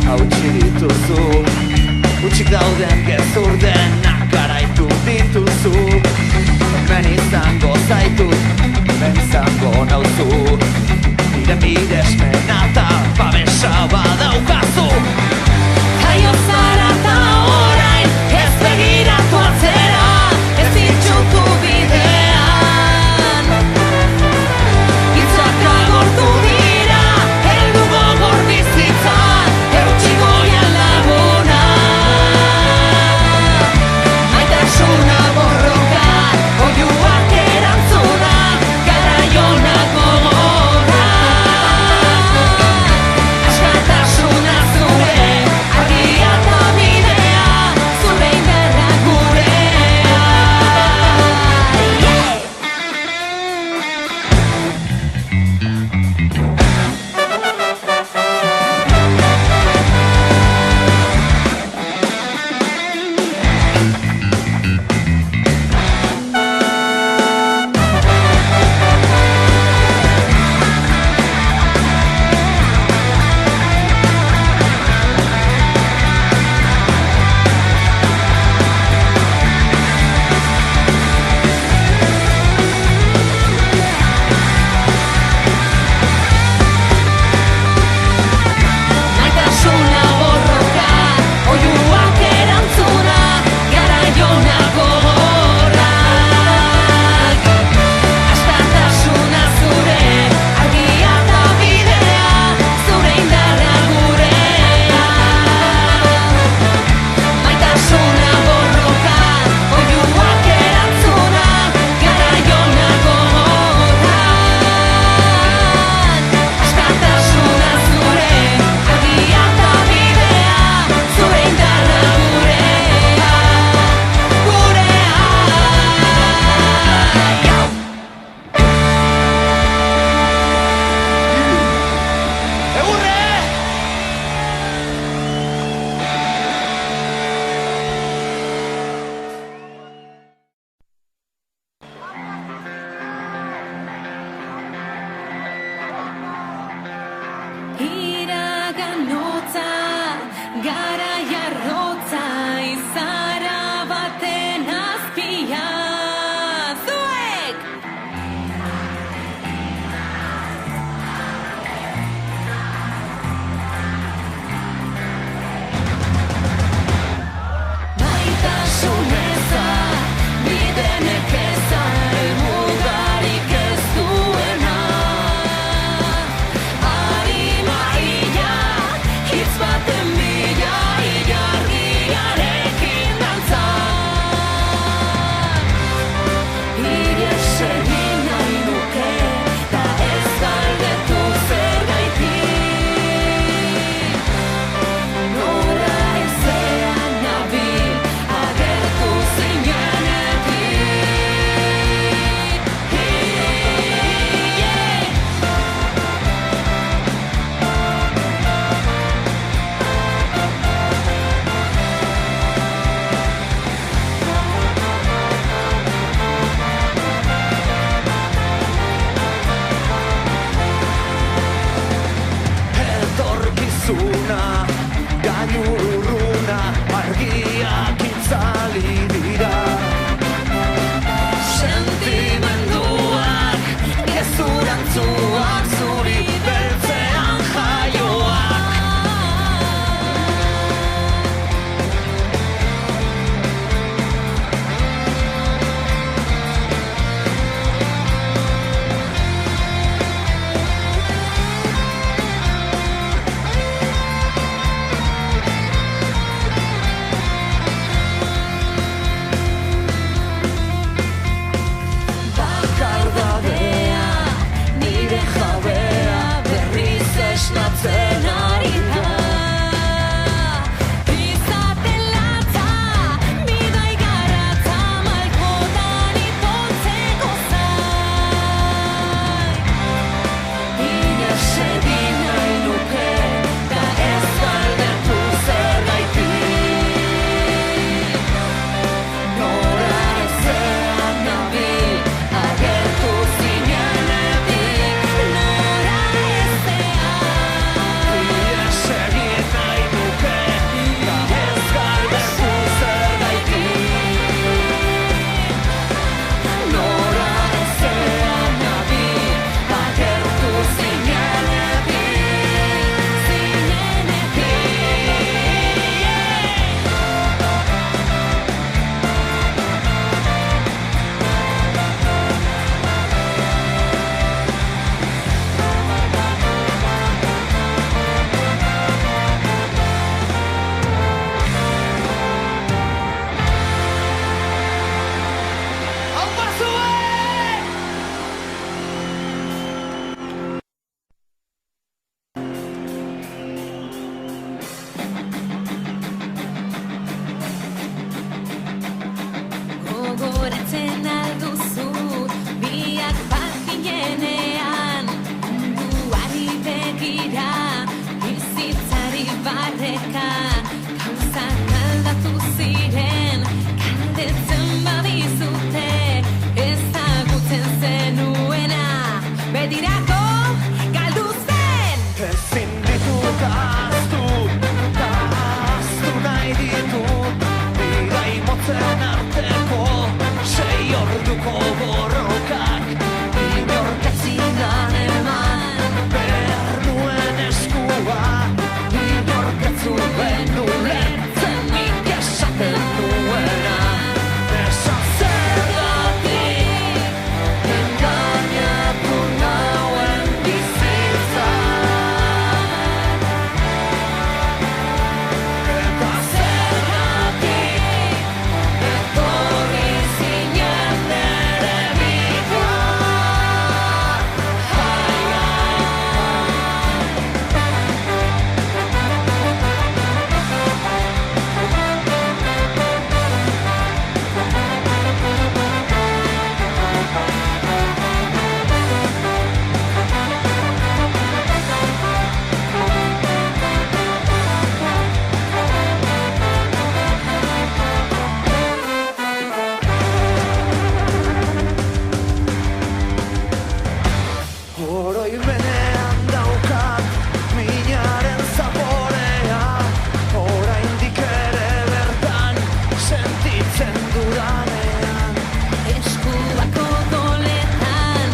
hautsi dituzu. Utxik dauden gezur denak garaitu dituzu. Hemen izango zaitut, hemen izango nauzu. Nire miresmena eta babesa badaukazu. Jaio zara eta orain ez begiratu atzera, ez itxutu bidean. Hitzak agortu dira, heldu gogor bizitzan, eutsi goian laguna. Maitasuna borrokan, oihuak erantzuna, garaionak gogorra. Askatasuna zure, argia eta bidea, zure indarra gurea. Maitasuna borrokan, oihuak erantzuna, garaionak gogorrak. Askatasuna zure, argia eta bidea, zure indarra gurea. Maitasuna borrokan, oihuak erantzuna, garaionak gogorrak. Askatasuna zure, argia eta bidea, zure indarra gurea. Egurre! Iragan hotza, garai arrotza, izara baten azpian. Zuek! Maitasun eza, bide nekeza, helmugarik ez duena. Arima ia, hitz baten bila, ilargiarekin dantza. Ihes egin nahi nuke, ta ez galdetu zergaitik. Nora ezean nabil, agertu zinenetik. Etorkizuna, gailur urruna, argiak itzali dira. Sentimenduak, gezurantzuak, zuri beltzean jaioak. barreka gauzak aldatu ziren galdetzen badizute ezagutzen zenuena betirako galdu zen ezin ditut ahaztu nahi ditut birai motzen arteko 6 orduko borrokak inork ez zidan eman behar nuen eskua inork ez zuen ulertzen nik esaten nuena esan zergatik engainatu nauen bizitza eta zergatik etorri zinen nere bila oroimenean daukat minaren zaporea oraindik ere bertan sentitzen dudanean eskuak odoletan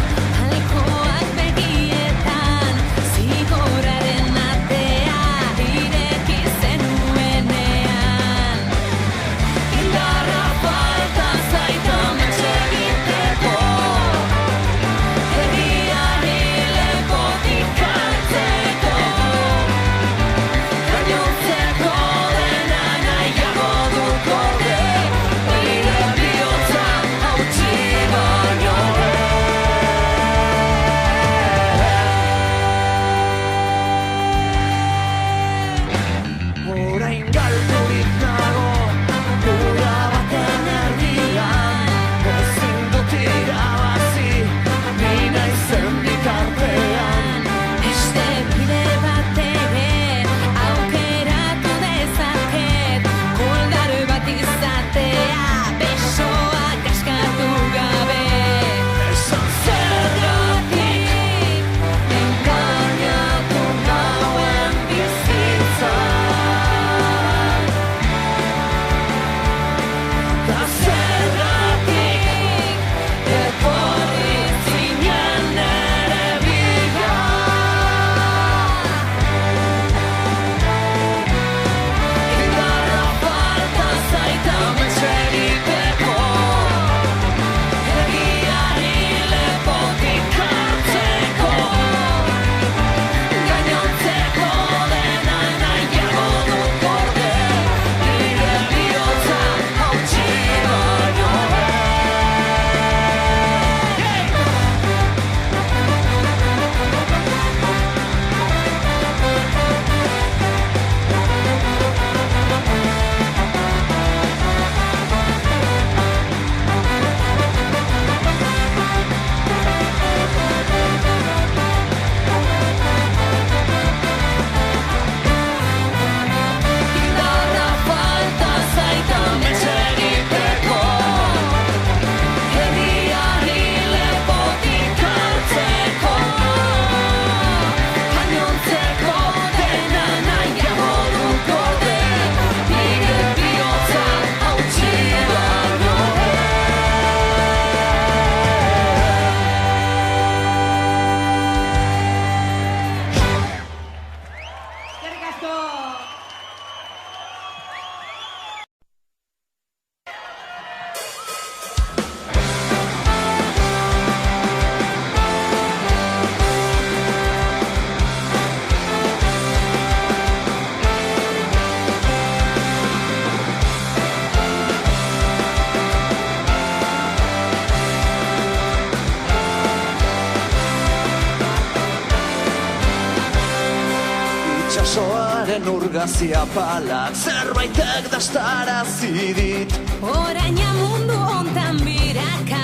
alkoak begietan zigorraren atea ireki zenuenean indarra falta zait amets egiteko egiari lepotik hartzeko gainontzeko dena nahiago dut gorde nire bihotza hautsi baino orain galdurik nago gura baten erdian ezin dut irabazi ni naizen bitartean beste bide bat ere aukeratu dezaket koldar bat izatea besoak askatu gabe esan zergatik engainatu nauen bizitza da zergatik etorri zinen nere bila indarra falta zait amets egiteko egiari lepotik hartzeko gainontzeko dena nahiago dut gorde nire bihotza hautsi baino indarra falta zait amets egiteko egiari lepotik hartzeko gainontzeko dena nahiago dut gorde nire bihotza hautsi baino Eskerrik asko. itsasoaren urgazia palak zerbaitek dastarazi dit oraina mundu hontan biraka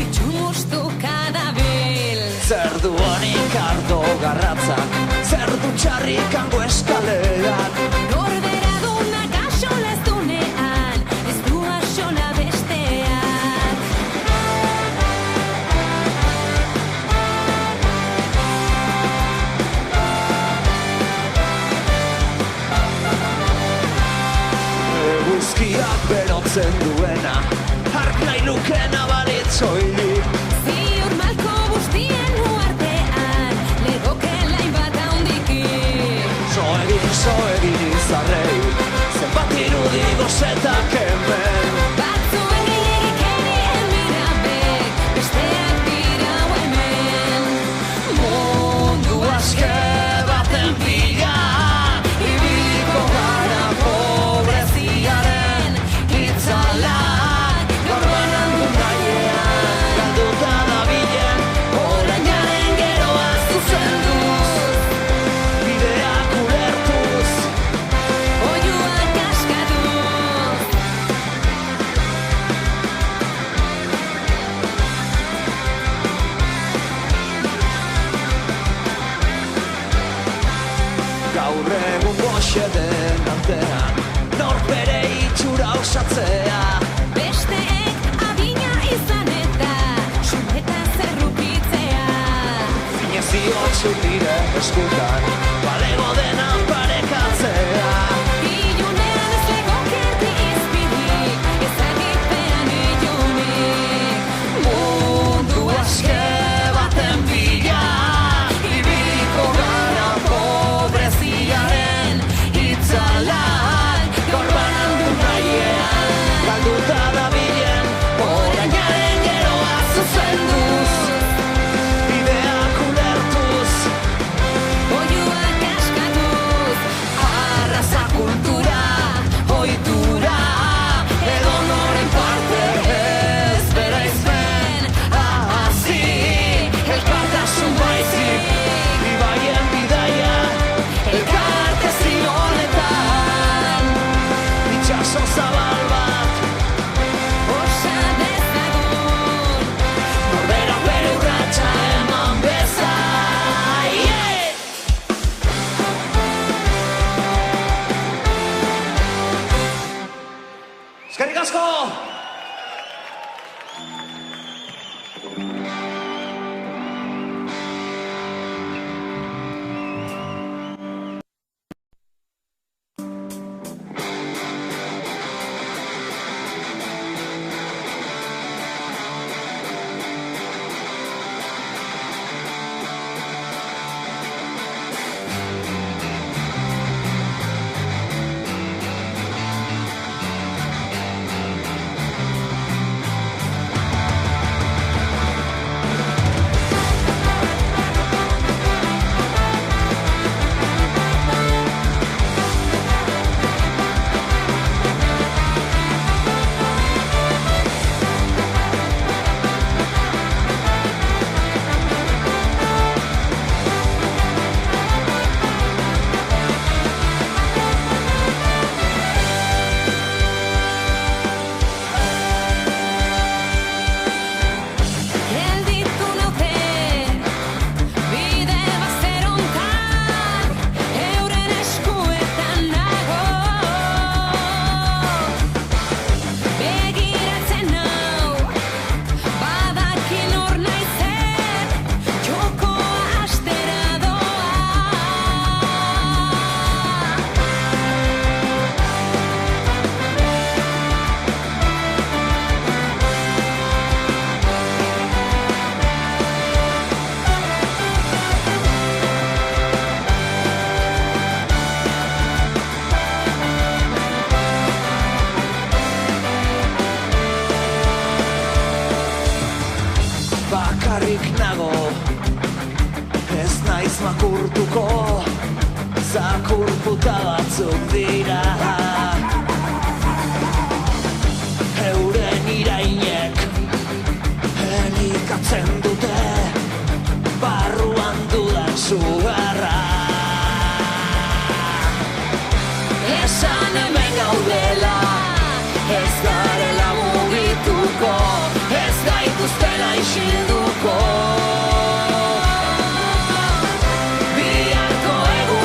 itxumustuka dabil zer du honik ardo garratzak zer dutxarrik hango eskaleran. Norbera duna gaxola ez dunean, ez du axola besteak. Eguzkiak berotzen duena, hark nahi lukena balitzoilik. Ziur malko guztien uartean, legoke lain bat handiki. So egin izarrei, zenbat irudi gozetak hemen. Batzuen gehiagikeri mirabek, besteak dira hemen. Mundu aske baten bila, ibiliko gara pobreziaren itzalak. Gaur banandu nahiean, galduta dabilen, orainaren geroa zuzenduz, bideak ulertuz. Oiuak askatuz. Gaur egun goxeden artean, norbere itxura osatzea. Besteek adina izan eta sumeta zerrukitzea. Zinez diotzu nire eskutan, balego dena parekatzea. Ilunean ez legokerti izpirik, ezagipean ilunik. Mundu aske baten bila, ibiliko gara pobreziaren itzalak. Gaur banandu nahiean, galduta dabilen, orainaren geroa zuzenduz, bideak ulertuz. Oiuak askatuz. Arraza kultura, ohitura, edonoren parte ez bereizpen. Ahasi, elkartasun baizik, ibaien bidaia, elkartezin honetan. Itxaso zabal bat, Osa dezagun. norbera bere urratsa eman bezai. Eskerrik asko! Gelditu naute, bide bazer hontan, euren eskuetan nago. Begiratzen nau, badakin hor naizen, jokoa hastera doa. Bakarrik nago, ez naiz makurtuko, zakurputa batzuk dira. Euren irainek elikatzen dute, barruan dudan zugarra. Esan hemen gaudela, ez garela mugituko, ez gaituztela isilduko. Biharko egun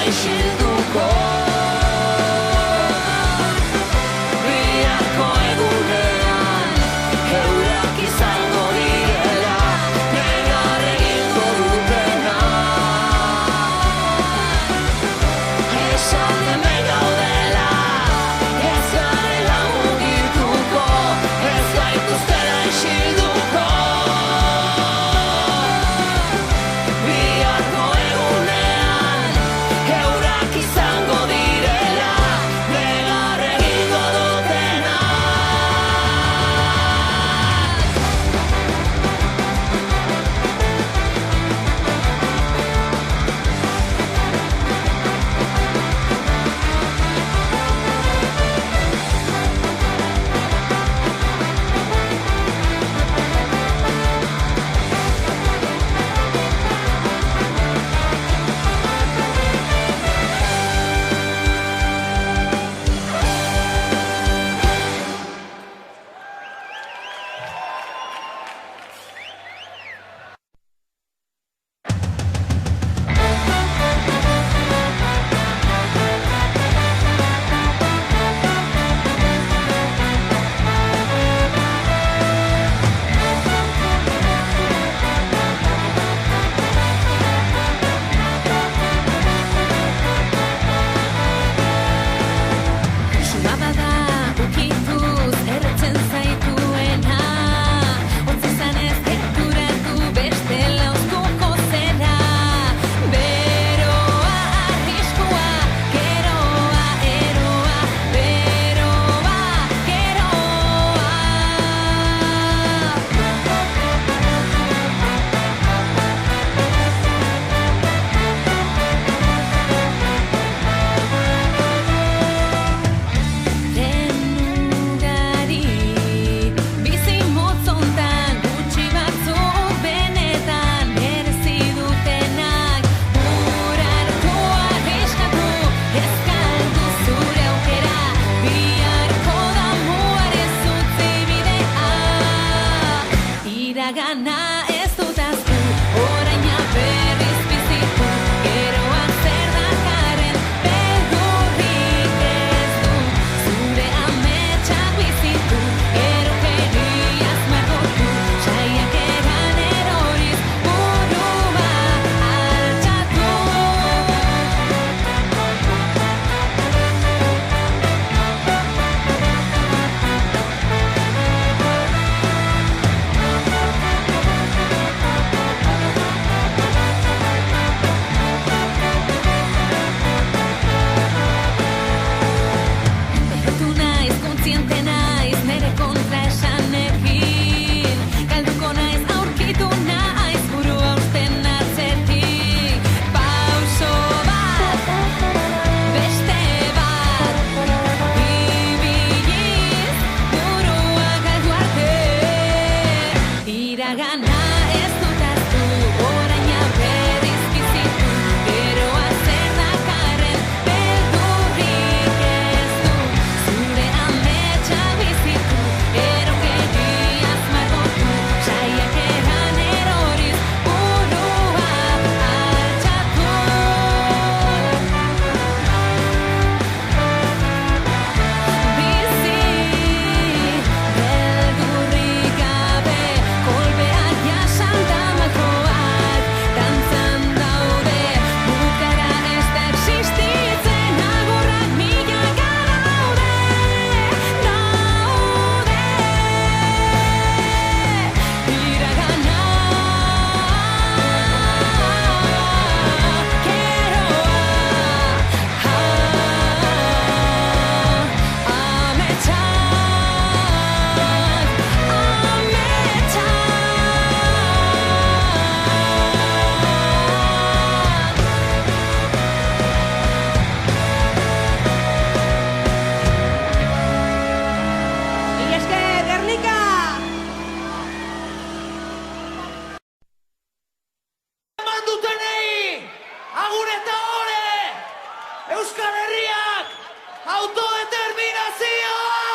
isilduko biharko egunean eurak izango direla negar egingo dutena esan hemen gaudela ez garela mugituko ez gaituztela isilduko biharko egunean eurak izango direla negar egingo dutena Sumabada ukituz erretzen zaituena Ontzi zanez dekturatu beste lauztuko zera Beroa arriskua, geroa eroa Beroa, geroa Denugari bizi motzontan gutxi batzuk benetan merezi dutenak urartu arriskatu ez galdu zure aukera biharko damuarez utzi bidea iragana ez dut ahaztu oraina berriz bizitu geroan zer dakarren beldurrik ez du zure ametsak bizitu erokeriaz margotu saiakeran eroriz burua altxatu Behetu naiz, kontziente naiz, nere kontra esanekin Galduko naiz, aurkitu naiz, burua usten atzetik Pauso bat, beste bat, ibiliz, burua galdu arte Iragana ez dut ahaztu, oraina berriz bizitu Geroa zer dakarren beldurrik ez du zure ametsak bizitu erokeriaz margotu saiakeran eroriz burua altxatu bizi beldurrik gabe kolpeak jasan tamalkoak dantzan daude bukara ez da existitzen agurrak milaka daude iragana Y es que Guernica. eman dutenei agur eta ore Euskal Herriak autodeterminazioa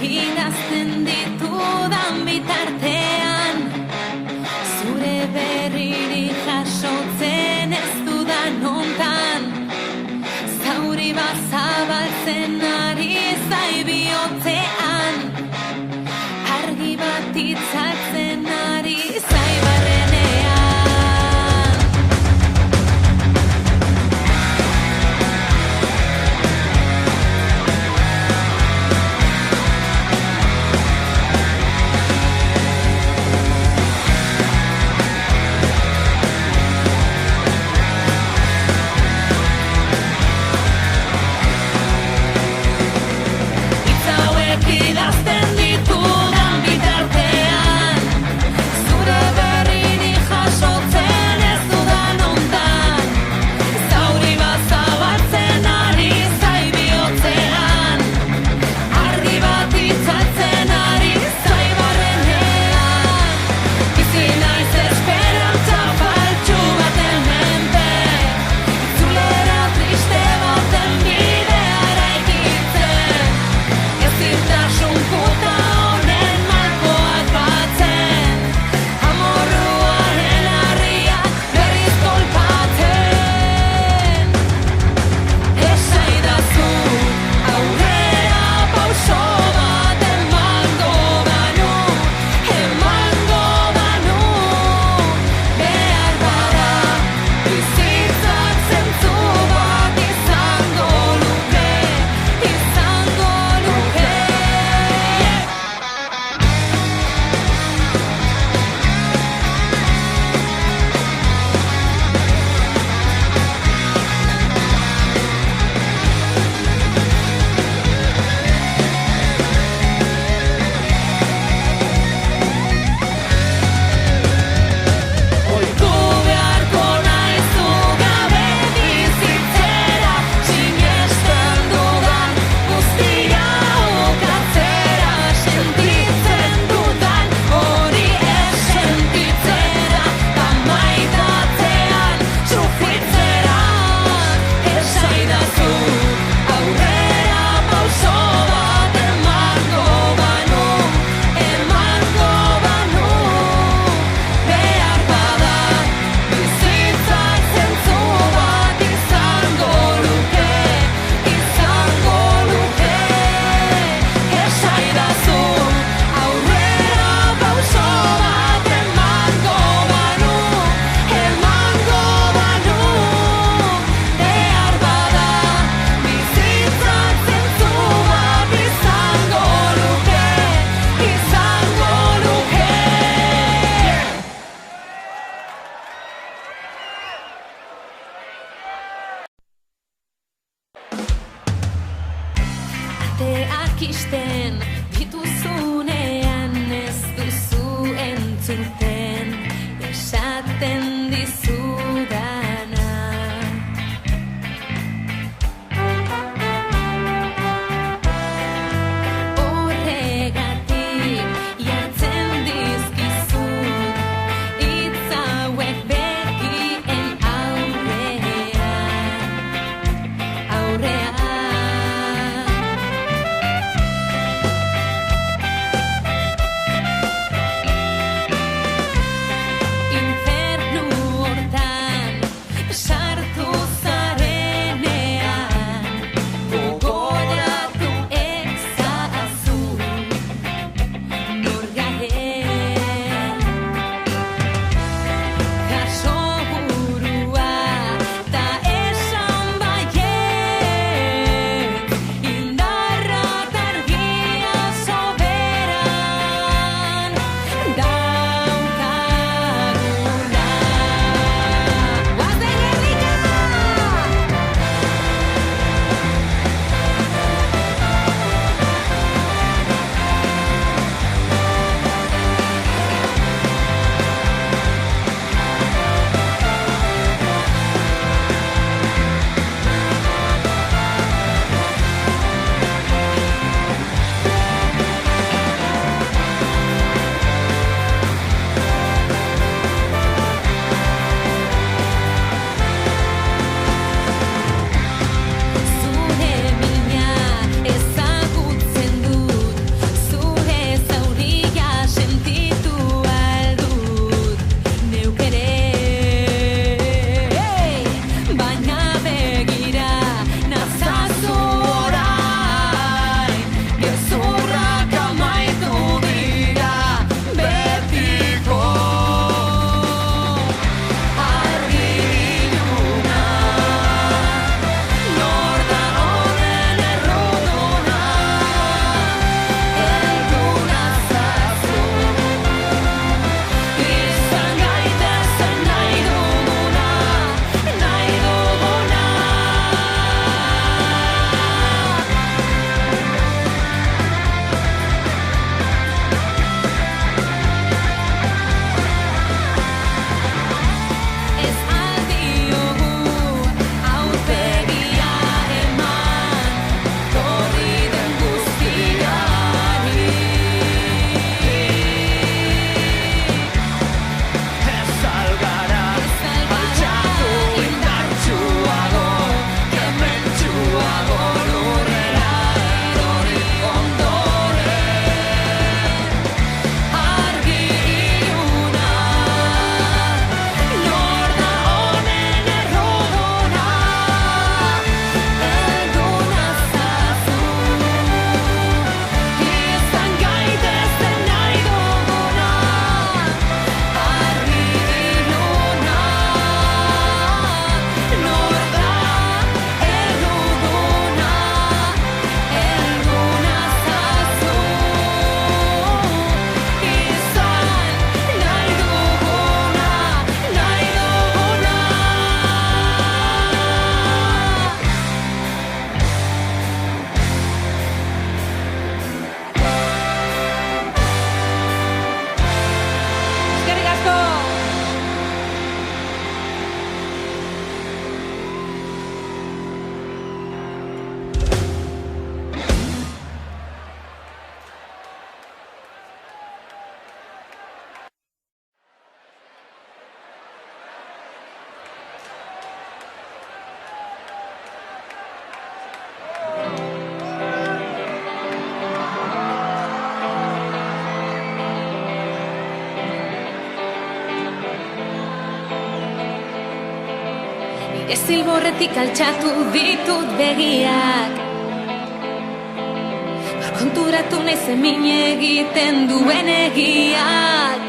idazten ditudan bitartean, zure berririk jasotzen ez dudan hontan, zauri bat zabaltzen ari zai bihotzean, argi bat itzaltzen ari zai barrenean. Idazten ditudan bitartean, zure berririk jasotzen ez dudan hontan, zauri bat zabaltzen ari zai bihotzean, argi bat itzaltzen ari zai barrenean. Bizi naiz esperantza faltsu baten menpe, itzulera triste baten bidea eraikitzen, ezin puta honen malkoak batzen, amorruaren harria berriz kolpatzen. Esaidazu aurrera pauso bat emango banu, behar bada bizitzak zentzu bat izango luke. Oitu beharko naizu gabe bizitzera, sinesten dudan guztia ukatzera, sentitzen dudan hori ez sentitzera, maitatean sufritzera. Esaidazu aurrera pauso bat emango banu, behar bada bizitzak zentzu bat izango luke. Esaidazu aurrera pauso bat emango banu, behar bada bizitzak zentzu bat izango luke. Ateak isten dituzunean ez duzu entzuten esaten dizudana. Horregatik jartzen dizkizut hitz hauek begien aurrean. Ez zilborretik altxatu ditut begiak. Konturatu nahi zemin egiten duen egiak.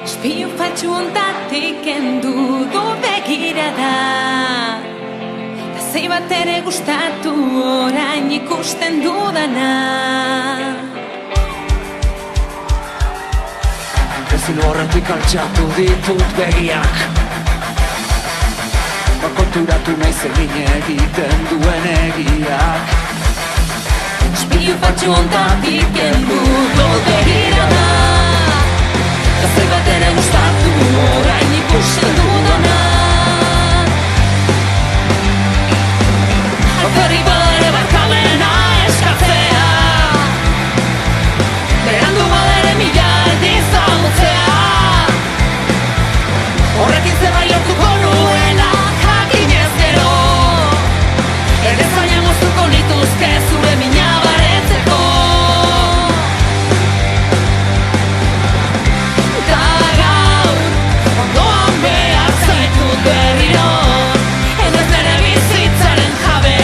Espilu fatxu ontatik endu du begirada. Ta zei bat ere gustatu orain ikusten dudana. Ezin horretik altxatu ditut begiak. Konturatu nahi zemin egiten duen egiak. Espilu fatxu ontatik endu du begirada. Ta zei bat ere gustatu orain ikusten dudana. Alferri badere barkamena eskatzea. Berandu badere mila aldiz amutzea. Horrekin zerbait lortuko nuela jakinez gero. Ere zaila moztuko nituzke zure mina baretzeko. Ta gaur ondoan behar zaitut berriro. Edo ez nere bizitzaren jabe.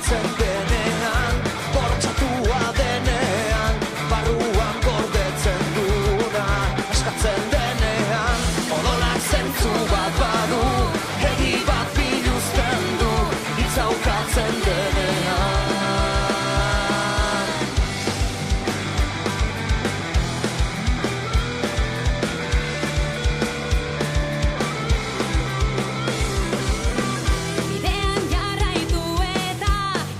Bukatzen denean, bortxatua denean, barruan gordetzen duna, askatzen denean, odolak zentzu bat badu, egi bat biluzten du, itzaukatzen denean. Bidean jarraitu eta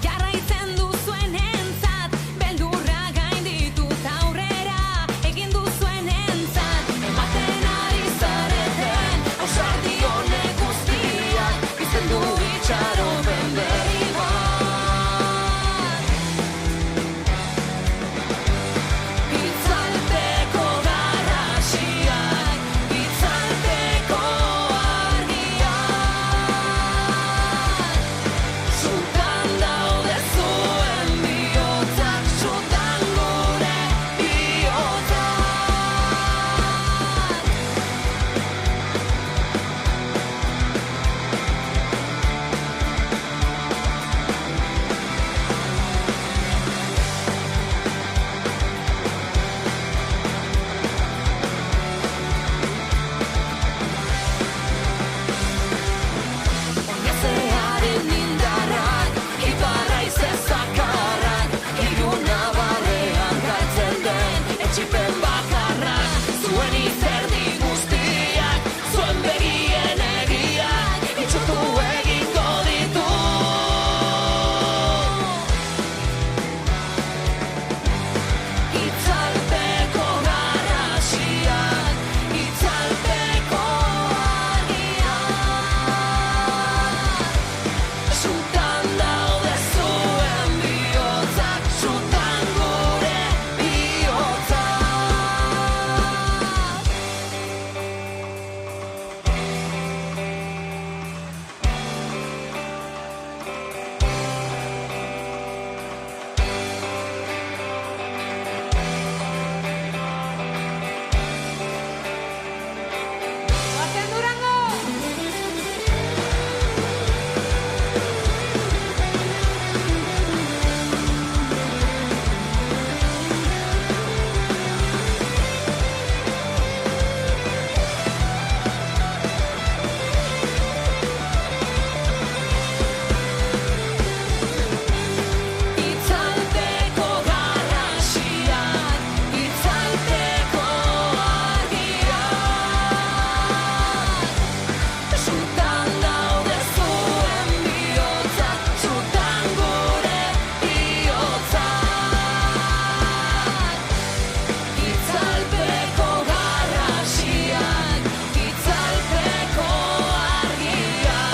jarraitzen duzuen entzat, beldurra gainditut aurrera egin duzuen entzat, ematen ari zareten ausardi honek guztiak pizten du itxaropen berri bat. Itzalpeko garrasiak, itzalpeko argiak, zutan daude zuen bihotzak, zutan gure bihotzak. Oinazearen indarrak, ibarra izezakarrak, iluna barrean galtzen den etxipen bakarrak, zuen izerdi guztiak, zuen begien egiak, itxutu egingo ditu. Itzalpeko garrasiak, itzalpeko argiak, zutan daude zuen bihotzak, zutan gure bihotzak. Goazen Durango! Itzalpeko garrasiak, itzalpeko argiak, zutan daude zuen bihotzak, zutan gure bihotzak. Itzalpeko garrasiak, itzalpeko argiak,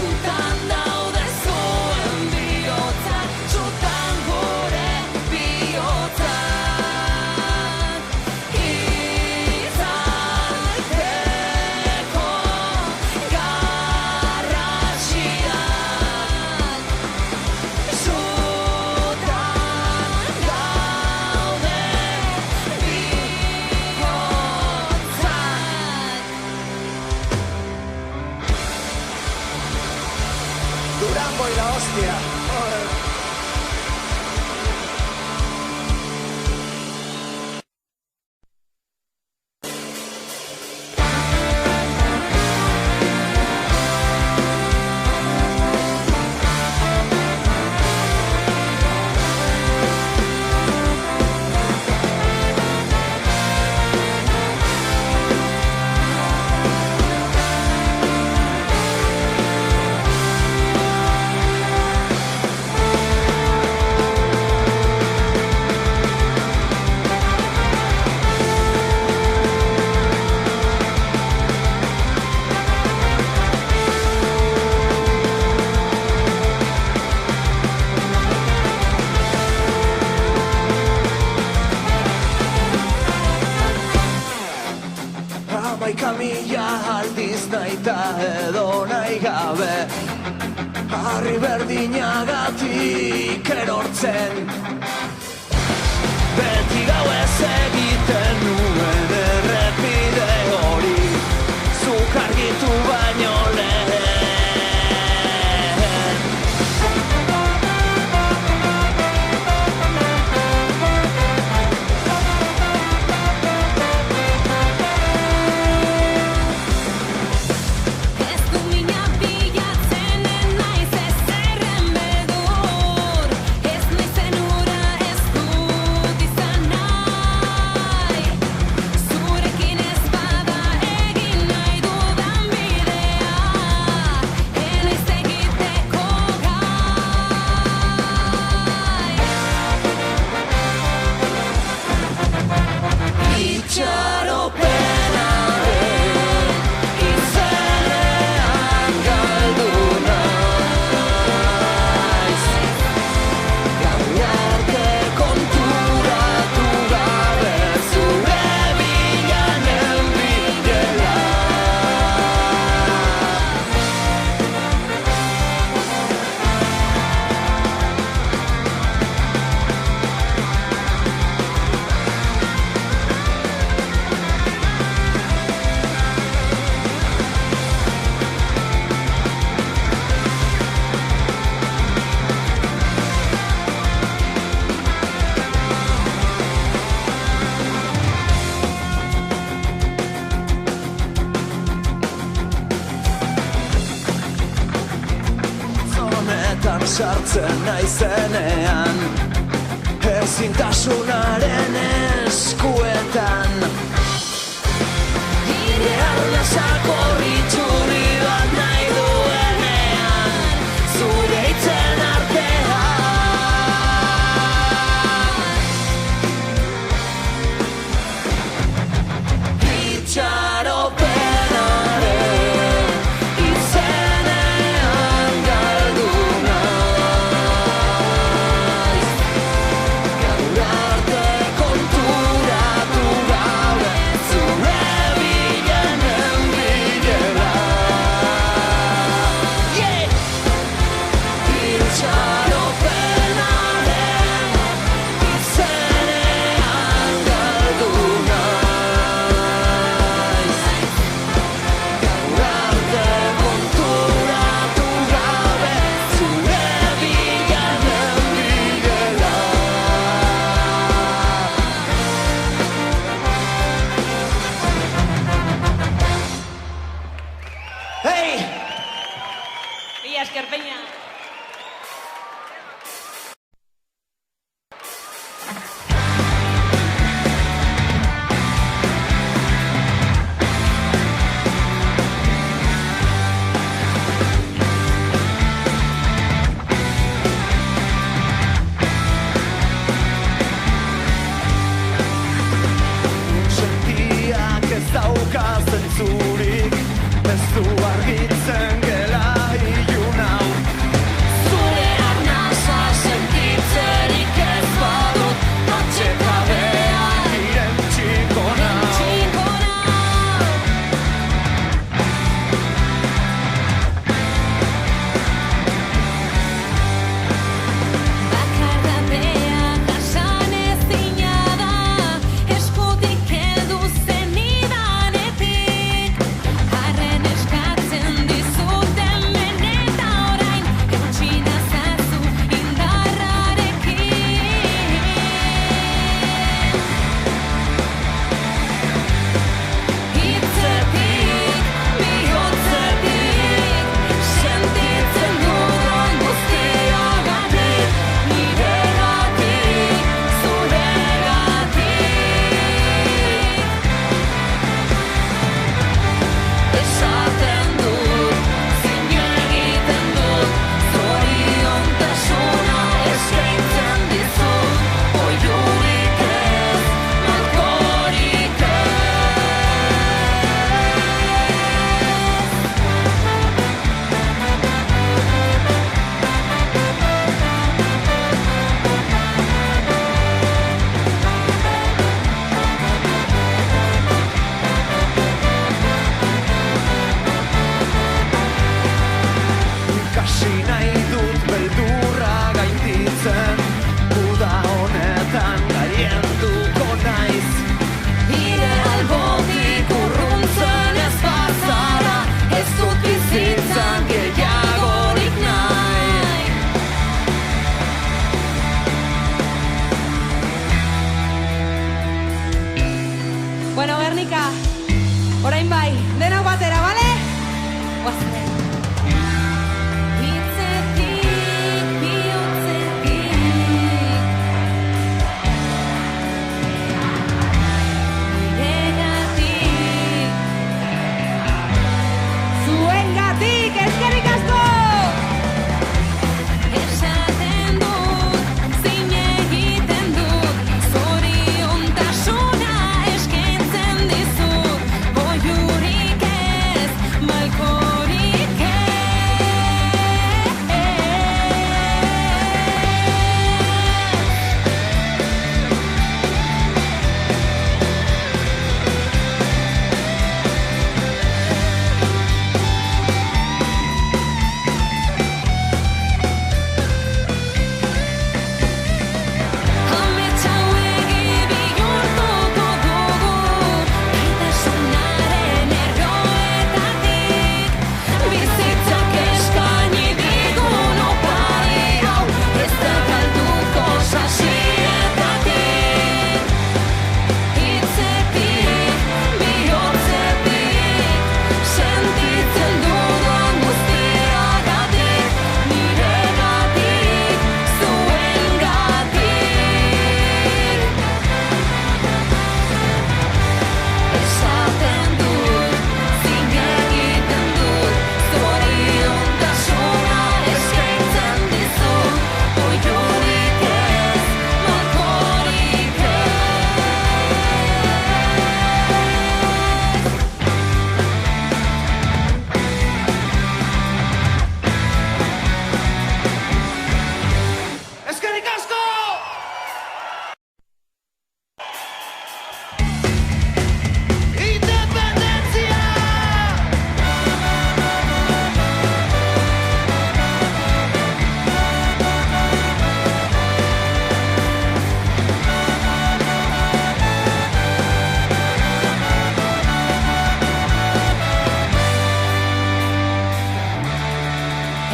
zutan daude zuen bihotzak, zutan gure bihotzak. Itzalpeko garrasiak, zutan daude bihotzak. Durango y la hostia. Joder. Hamaika mila aldiz nahita edo nahi gabe, harri berdinagatik erortzen, beti gauez egiten nuen errepide hori, zuk argitu baino lehen. sartzen naizenean ezintasunaren eskuetan nire arnasako ritxurri bat nahi duenean zure hitzen artean itxaropenaren izenean galdu naiz gaur arte konturatu gabe zure bilenen bilela itxaropenaren izenean galdu naiz gaur arte konturatu gabe zure bilenen bilela Hey! Mila esker, Peña. Sentiak ez dauka zentzurik ez du argitzen gela ilun hau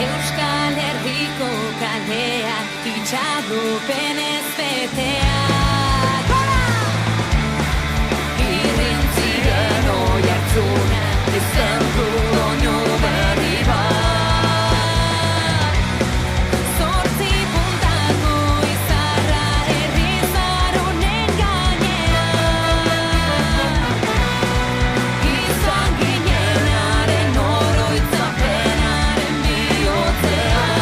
Euskal Herriko kaleak itxaropenez beteak. Irrintzien oihartzuna izan du doinu berri bat. Zortzi puntako izarra herri zarunen gainean. Izan ginenaren oroitzapenaren bihotzean.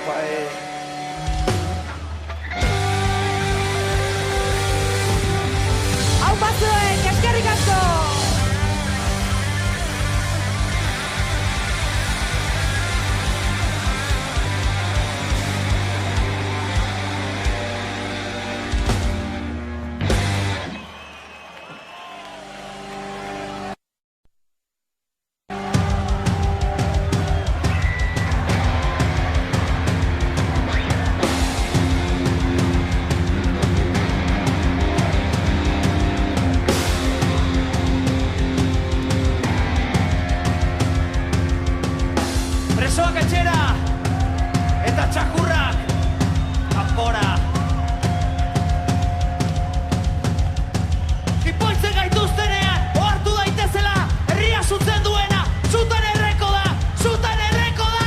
bai. Hau batzuek, eskerrik asko! Presoak etxera eta txakurrak kanpora. Jipoitzen gaituztenean ohartu daitezela herria zutzen duena zutan erreko da, zutan erreko da!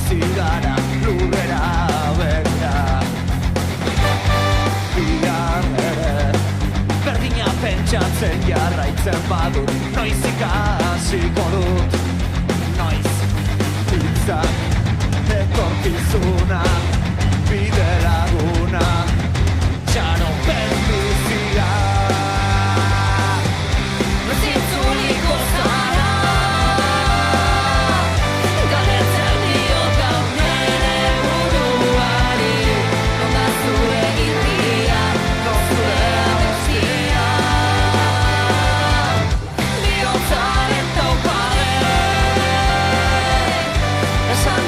bizi gara lurrera begira. Bihar ere berdina pentsatzen jarraitzen badut, noiz ikasiko dut, noiz hitzak etorkizuna, bide laguna, txaropen bizia. Zintzuliko zara, galdetzen diot gaur nere buruari, non da zure irria, non zure abestia. Bihotzaren taupare, esan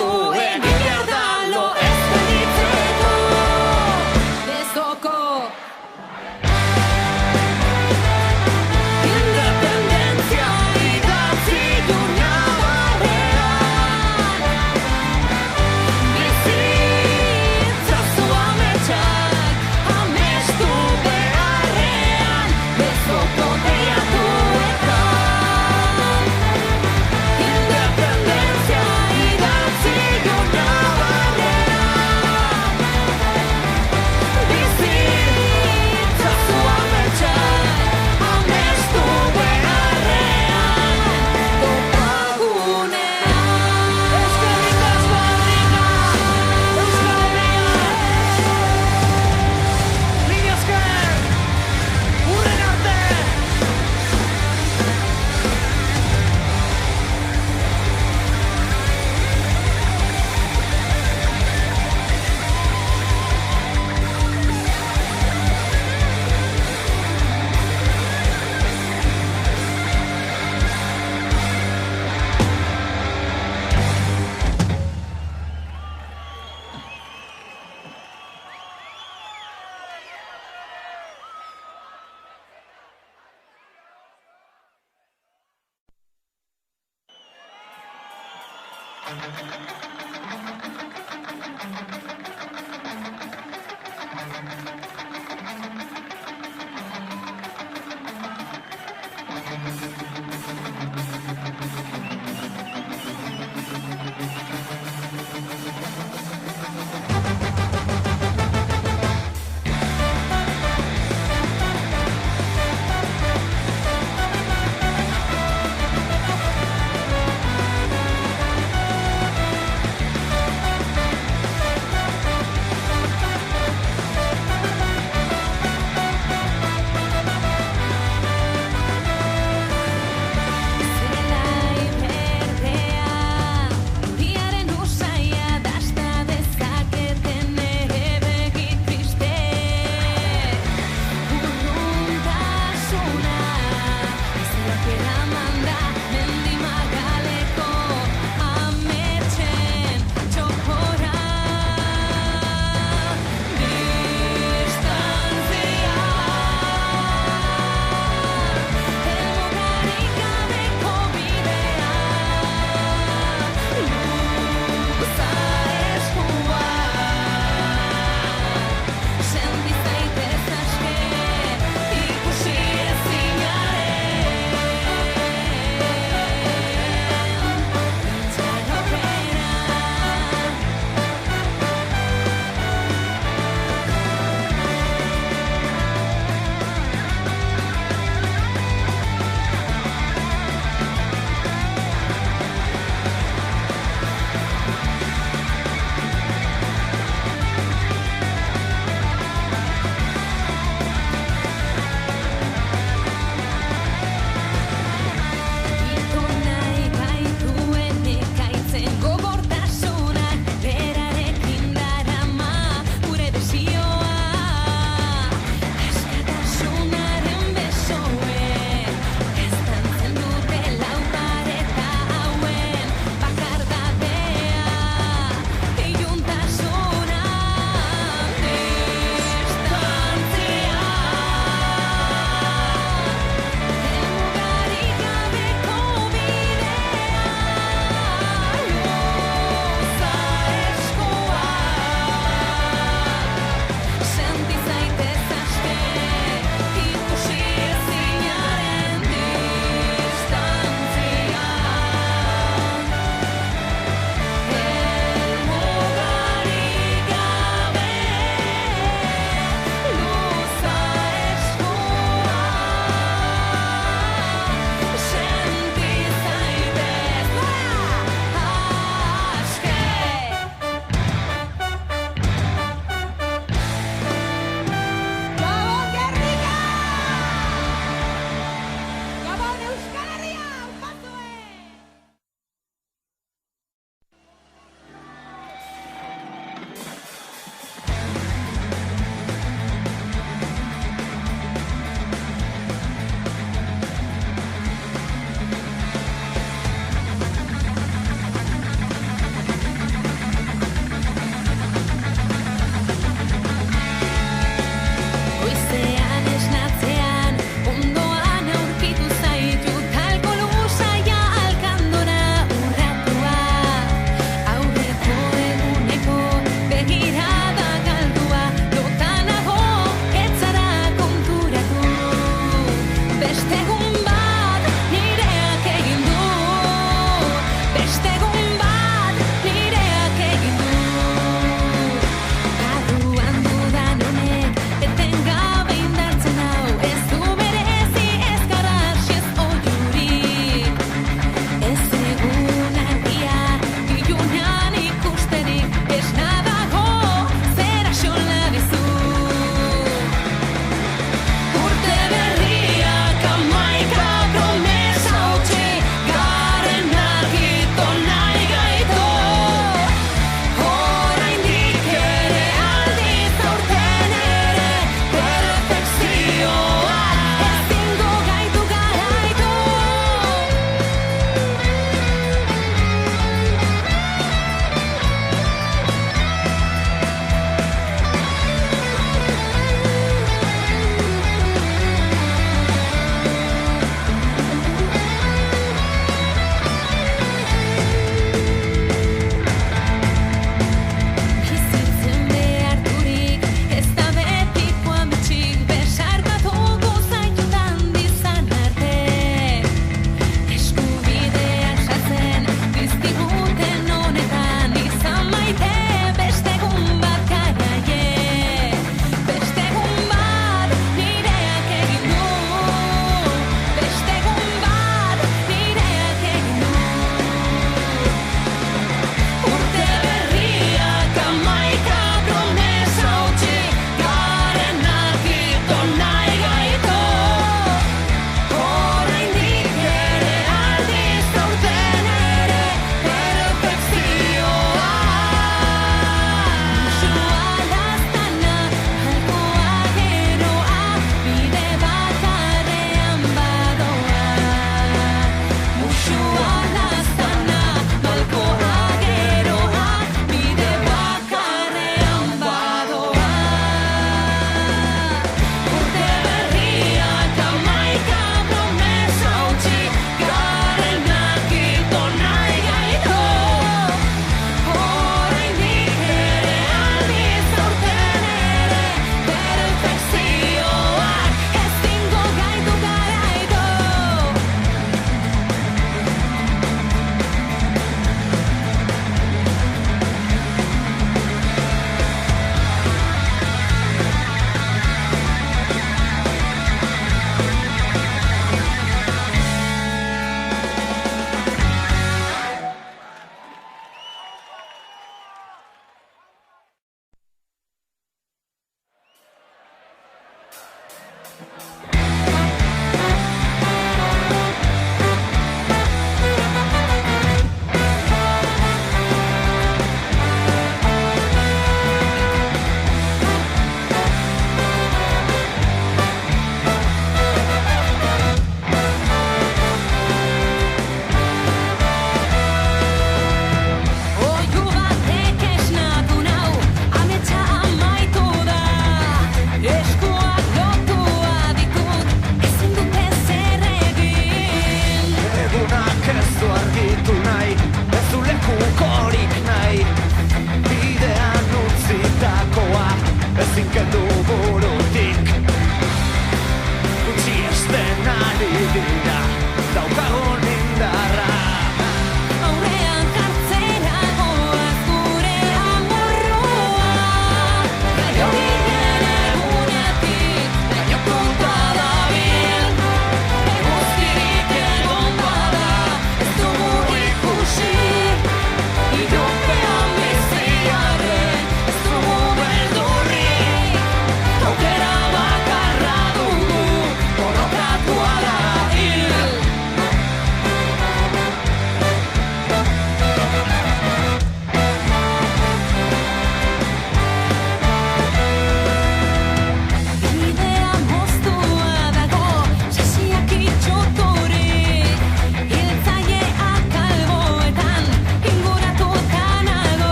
duen Iberdalo espeditzeko Bezoko Independentzia idatzi du nabarrean Bizitza zu ametsak amestu beharrean Bezoko deiatuetan Independentzia idatzi du nabarrean Bizitza zu ametsak amestu beharrean Topagunean Eskerrik asko Adrika, Euskal Herria. Mila esker, hurren arte.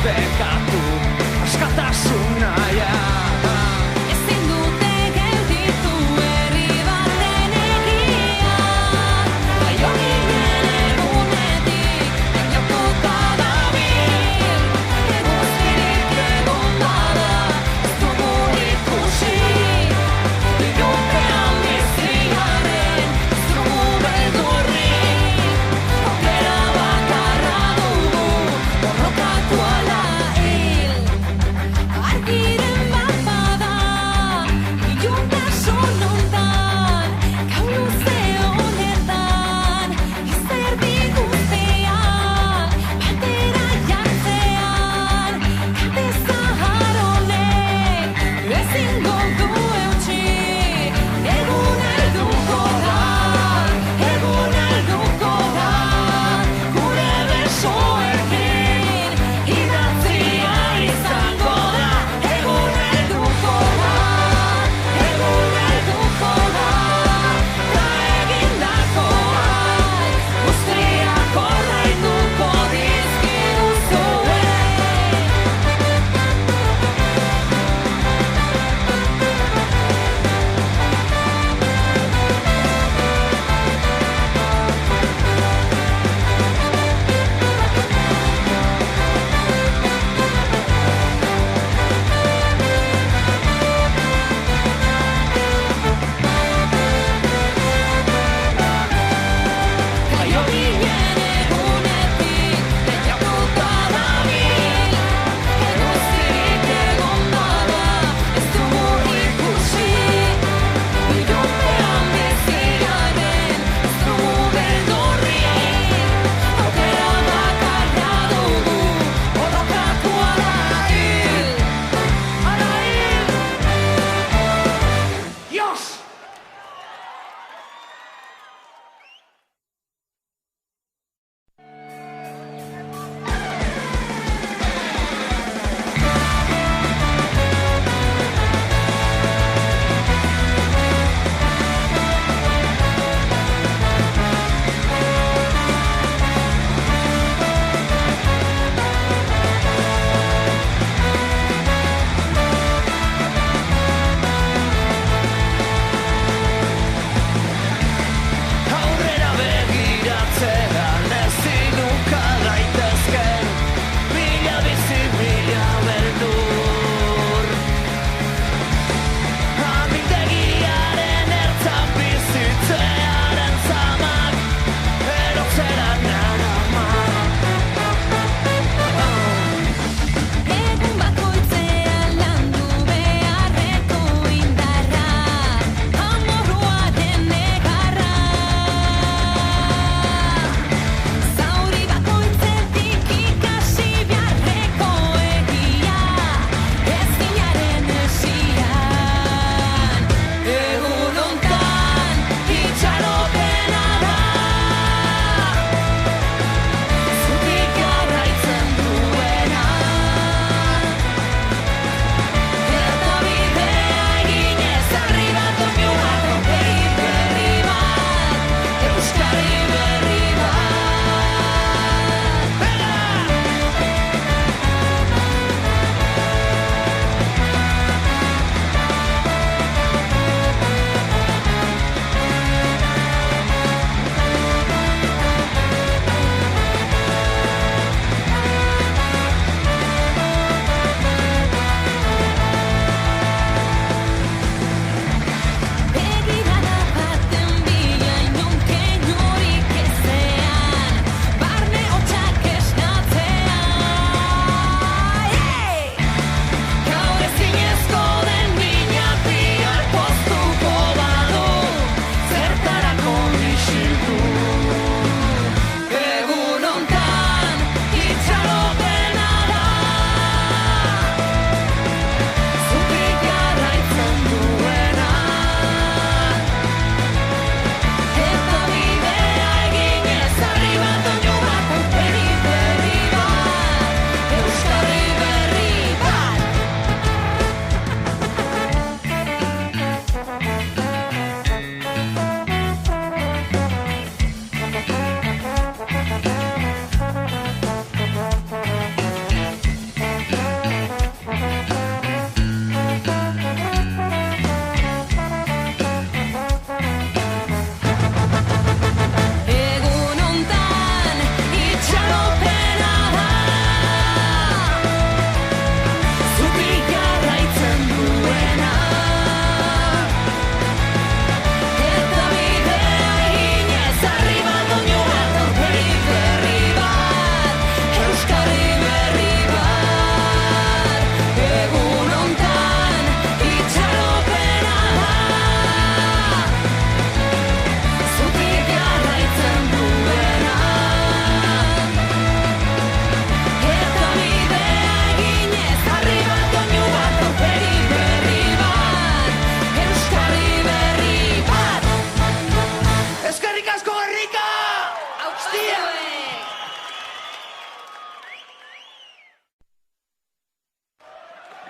bekatu askatasuna ja. Ezin dute gelditu herri baten egia. Jaio ginen egunetik, jaiotuta dabil. Eguzkirik egon bada, ez dugu ikusi. Ilunpean bizi garen, ez dugu beldurrik. Aukera bakarra dugu, borrokatu ala hil. Argiren bat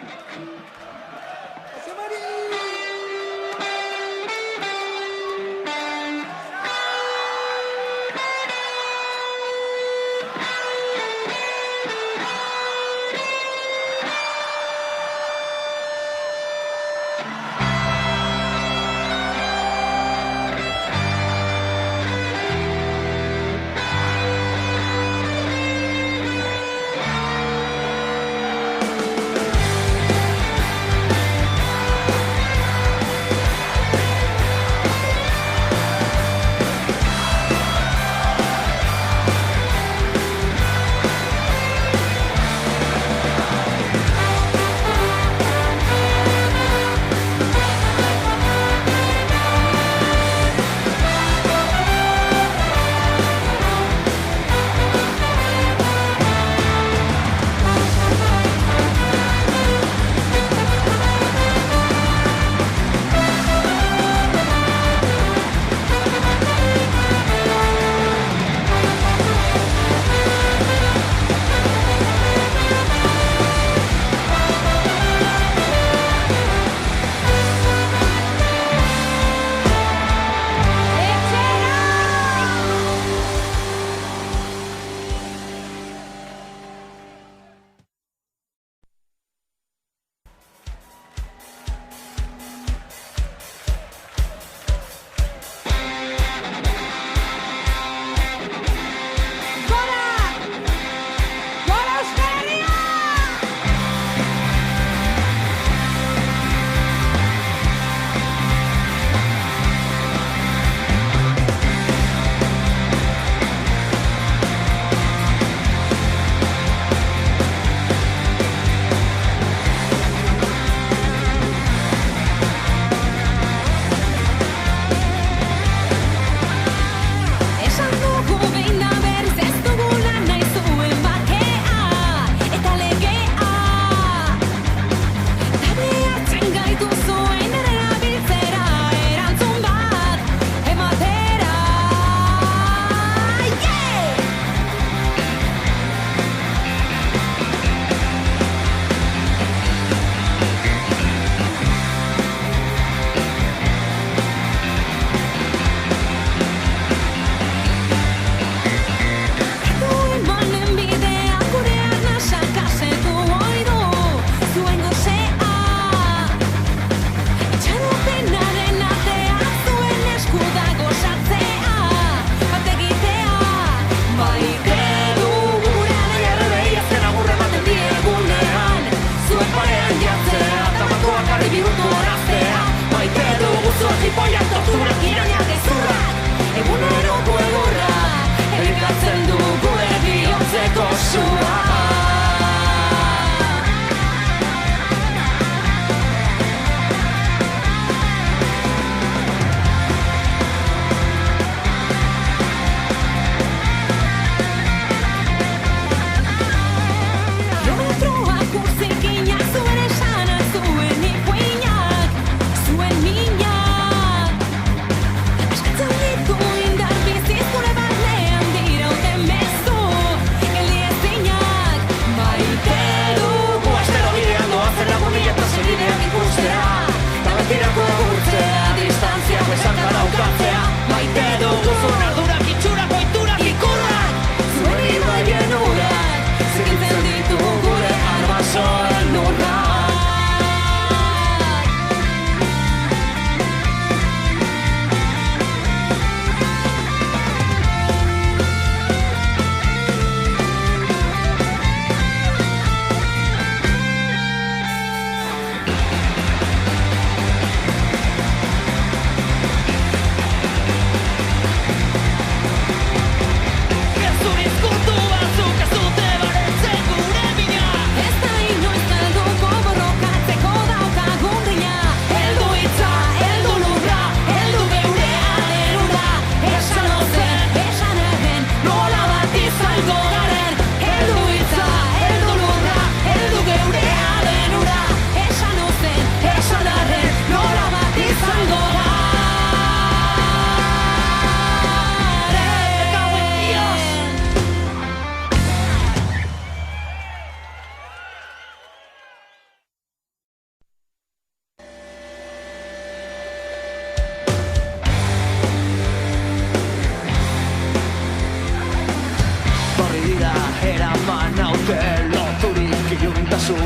Jose Mari!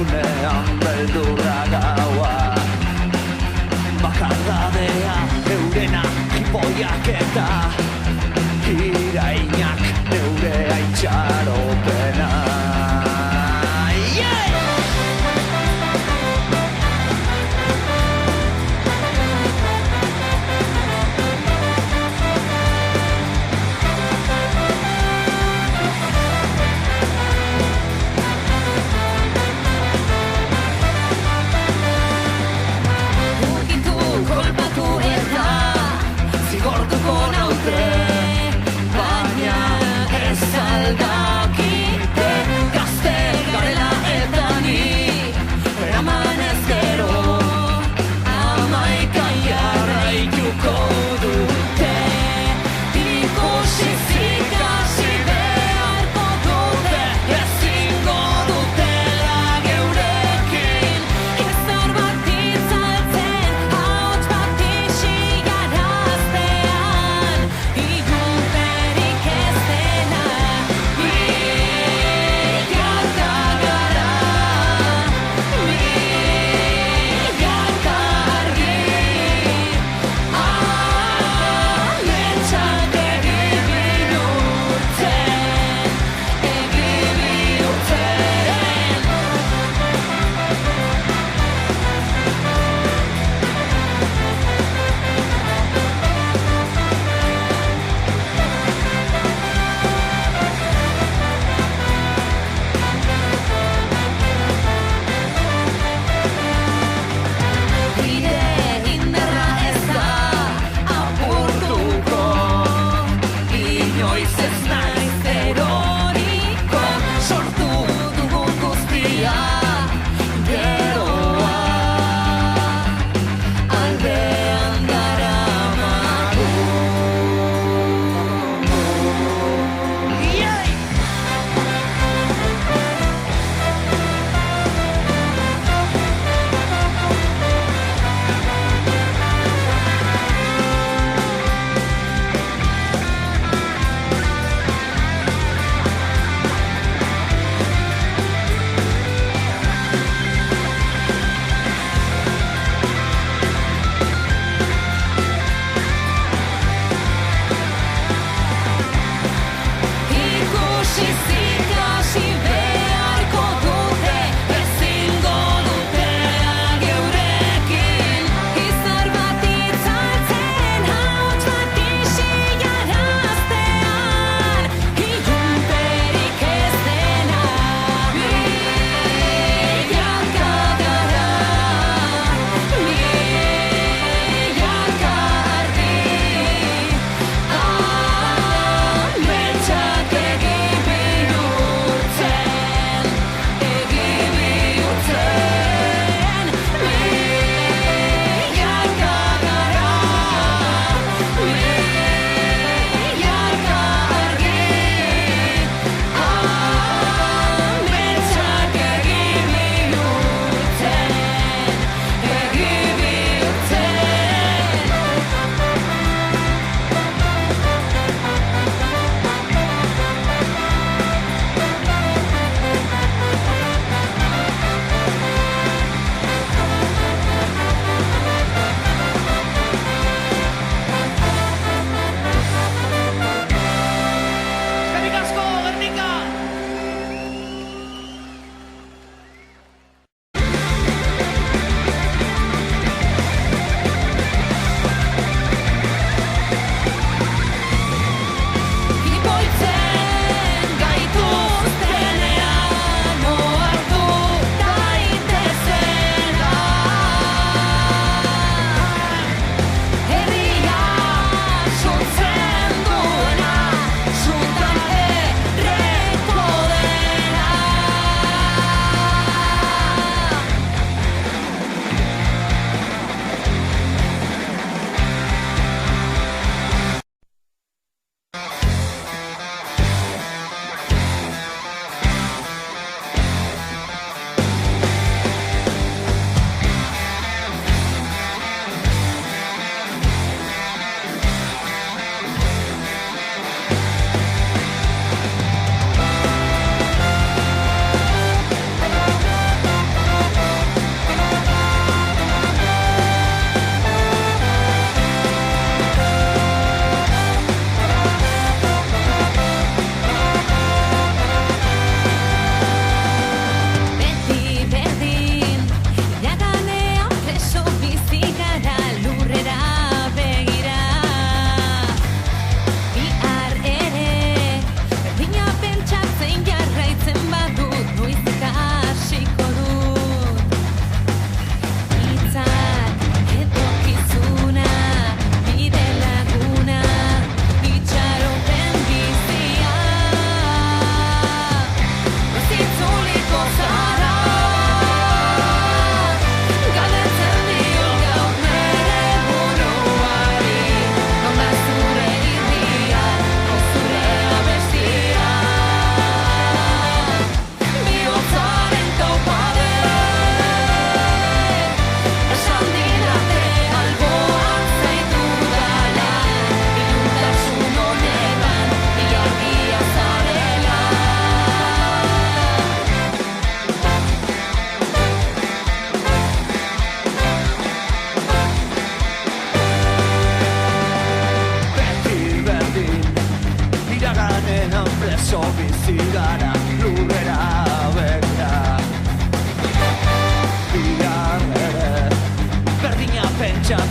unean beldurra gaua bakardadea eurena jipoiak eta irainak neure aitxaropena. Gortuko naute, baina ez aldaki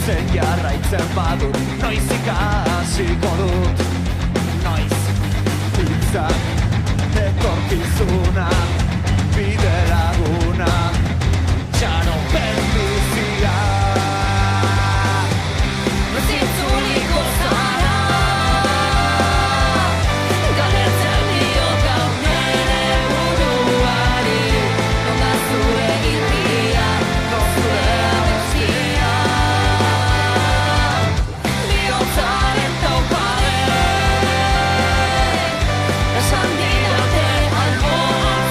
Bizitzen jarraitzen badut, noiz ikasiko dut. Noiz hitzak etorkizuna, bide laguna, txaropen bizia. Zintzuliko zara, galdetzen diot gaur nere buruari, non da zure irria, non zure abestia. Bihotzaren taupade, esan didate alboan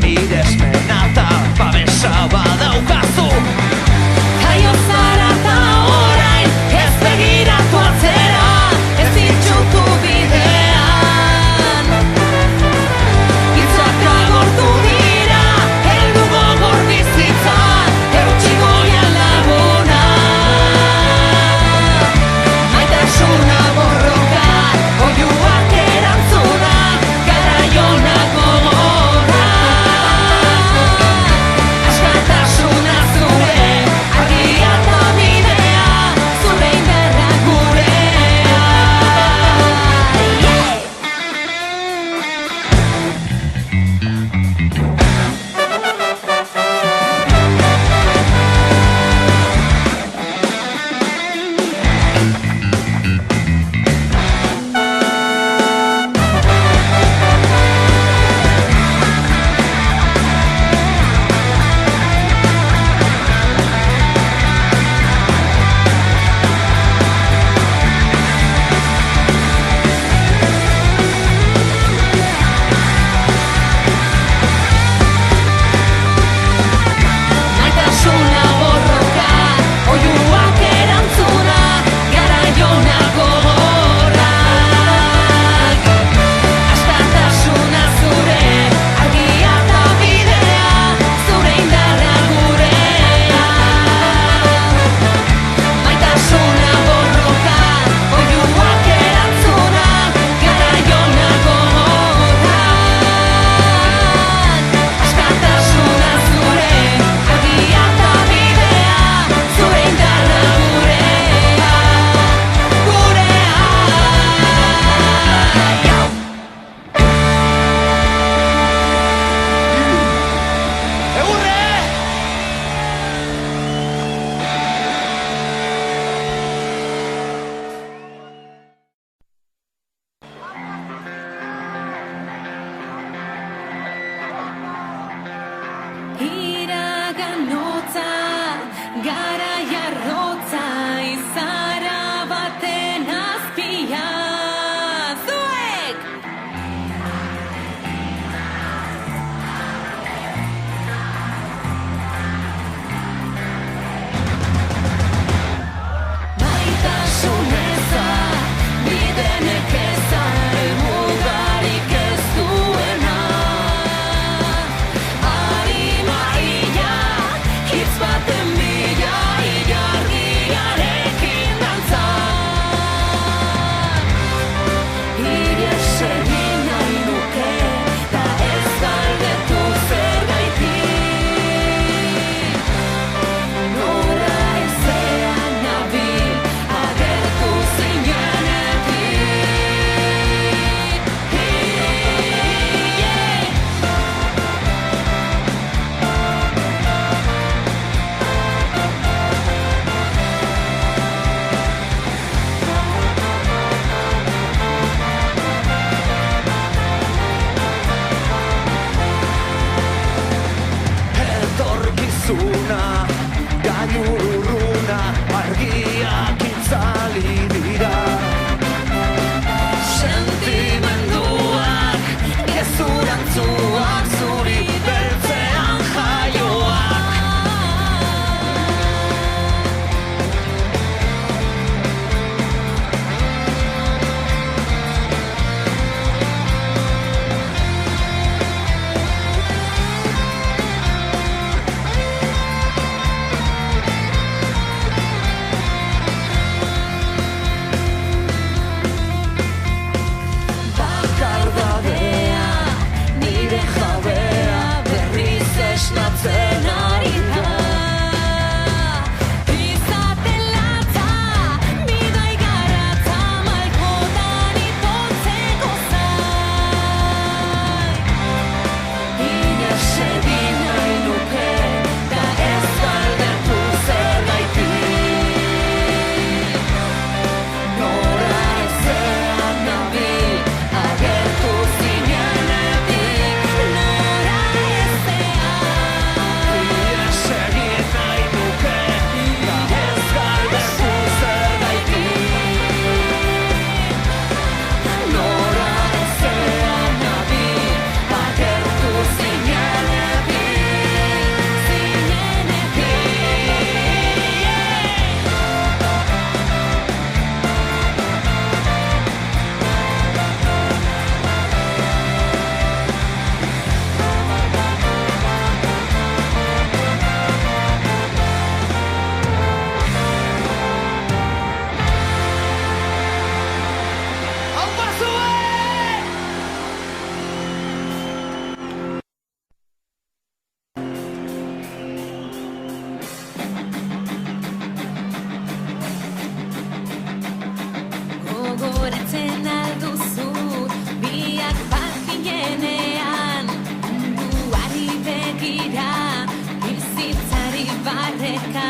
miresmena eta babesa badaukazu. Jaio zara ta orain, ez begiratu atzera, ez itxutu bidean. Hitzak agortu dira, heldu gogor bizitzan, eutsi goian laguna. Maitasuna borroka, oiuak erantzuna, garaionak gogorra. Askatasuna zure, argia eta bidea, zure indarra gurea. Maitasuna borroka, oiuak erantzuna, garaionak gogorrak. Askatasuna zure, argia eta bidea, zure indarra gurea. Maitasuna borroka, oiuak erantzuna, garaionak gogorrak. Askatasuna zure, argia eta bidea, zure indarra gurea. Egurre! Iragan hotza, garai arrotza, izara baten azpia. Zuek! Maitasun eza, bide nekeza, mugarik ez duena. Arima ia, hitz baten bila dira bizitzari barreka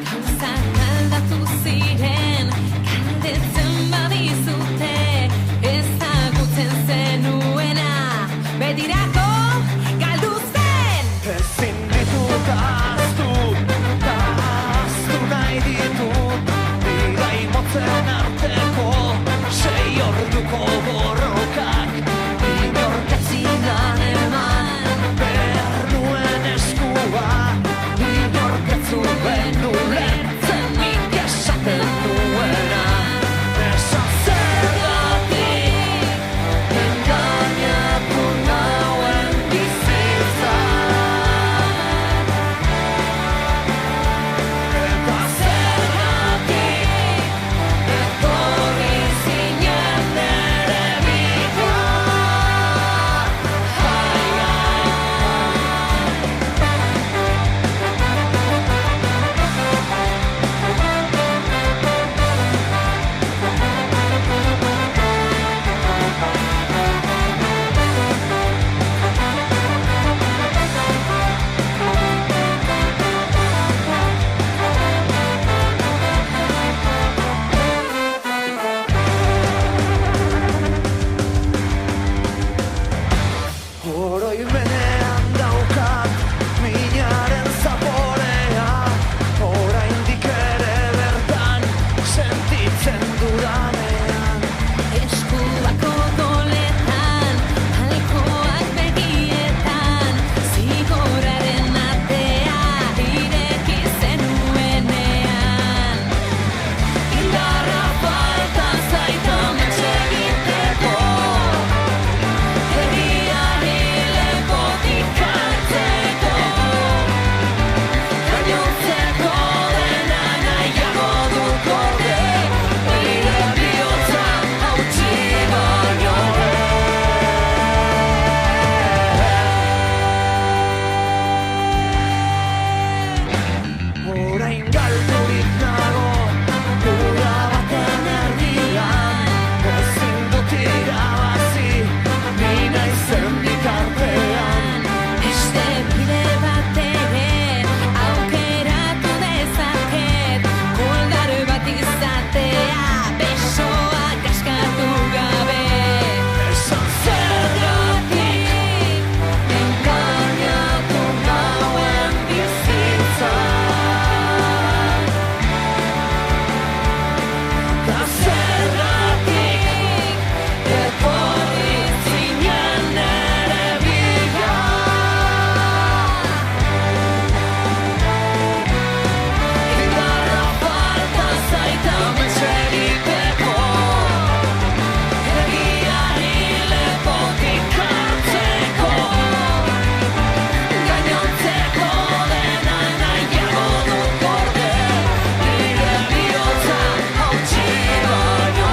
gauzak aldatu ziren galdetzen badizute ezagutzen zenuena betirako galdu zen Ezin ditut ahaztu nahi ditut Birai motzen arteko 6 orduko borrokak Inork ez zidan eman behar nuen eskua Inork ez zuen ulertzen nik esaten nuena Esan zergatik engainatu nauen bizitza Eta zergatik etorri zinen nere bila Oroimenean daukat minaren zaporea Oraindik ere bertan sentitzen dudanean eskuak odoletan alkoak begietan zigorraren atea ireki zenuenean indarra falta zaita metxe egiteko herriari lepotik hartzeko gainontzeko dena nahiago dut gorde nire bihotza hautsi baino Orain galdurik nago Ura baten erdian Ezin dut irabazi Ni naizen bitartean beste bide bat ere aukeratu dezaket koldar bat izatea besoak askatu gabe Esan zergatik engainatu nauen bizitza Eta zergatik etorri zinen nere bila Indarra falta zaita metxe egiteko Egiari lepotik hartzeko Gainontzeko dena nahiago dut gorde Nire bihotza hautsi baino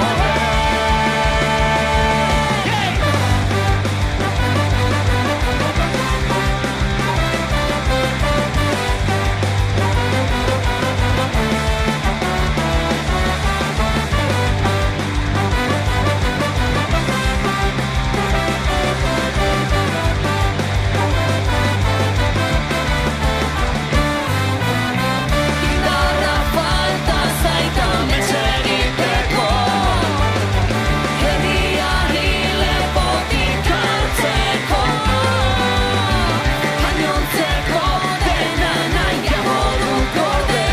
Indarra falta zaita metxe egiteko Herriari lepotik hartzeko Gainontzeko dena nahiago dut gorde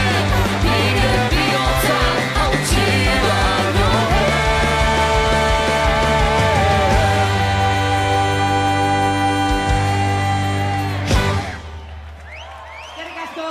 Nire bihotza hautsi baino Eskerrik asko.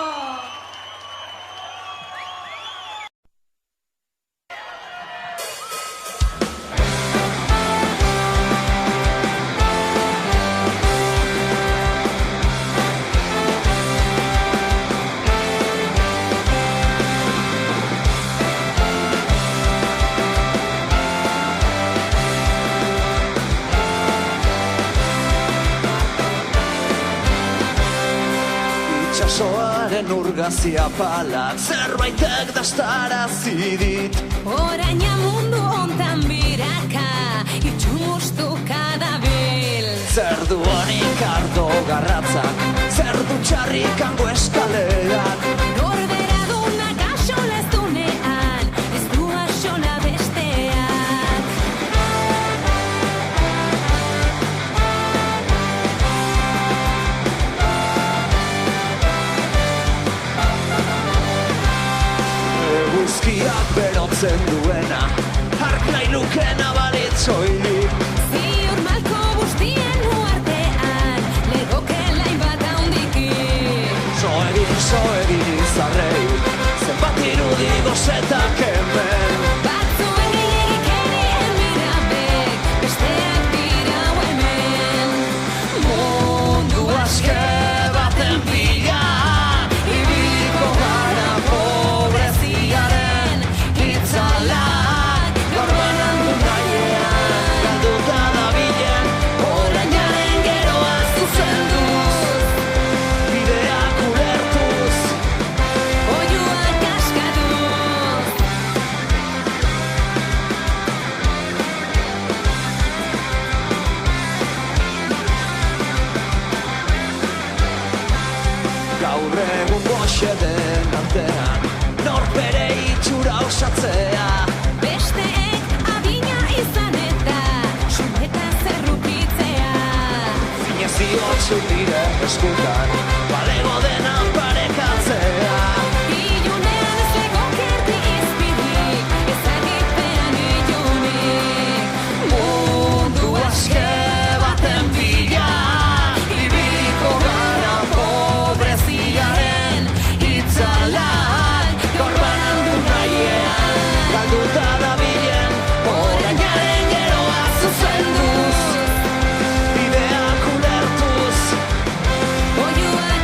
Itxasoaren urgazia palak zerbaitek dastarazi dit oraina mundu hontan biraka itxumustuka dabil Zer duanik ardo garratzak, zer txarrik hango eskalean. Norbera duna gaxola ez dunean, ez du axola besteak. Eguzkiak berotzen duena, hark nahi lukena balitzoilik. Ziur malko guztien uartean, legoke lain bat handiki. So egin izarrei, zenbat irudi gozetak hemen. Batzuen gehiagikerien mirabek, besteak dira hemen. Mundu aske baten bila, ibiliko gara pobreziaren itzalak. Gaur banandu nahiean, galduta dabilen, orainaren geroa zuzenduz, bideak ulertuz. Oiuak askatuz. Gaur egun goxeden artean, norbere itxura osatzea. Besteek adina izan eta sumeta zerrukitzea. Zinez diotzu nire eskutan, balego dena parekatzea. Ilunean ez legokerti izpirik, ezagipean ilunik. Mundu aske baten bila, ibiliko gara pobreziaren itzalak. Gaur banandu nahiean, galduta dabilen, orainaren geroa zuzenduz, bideak ulertuz. Oiuak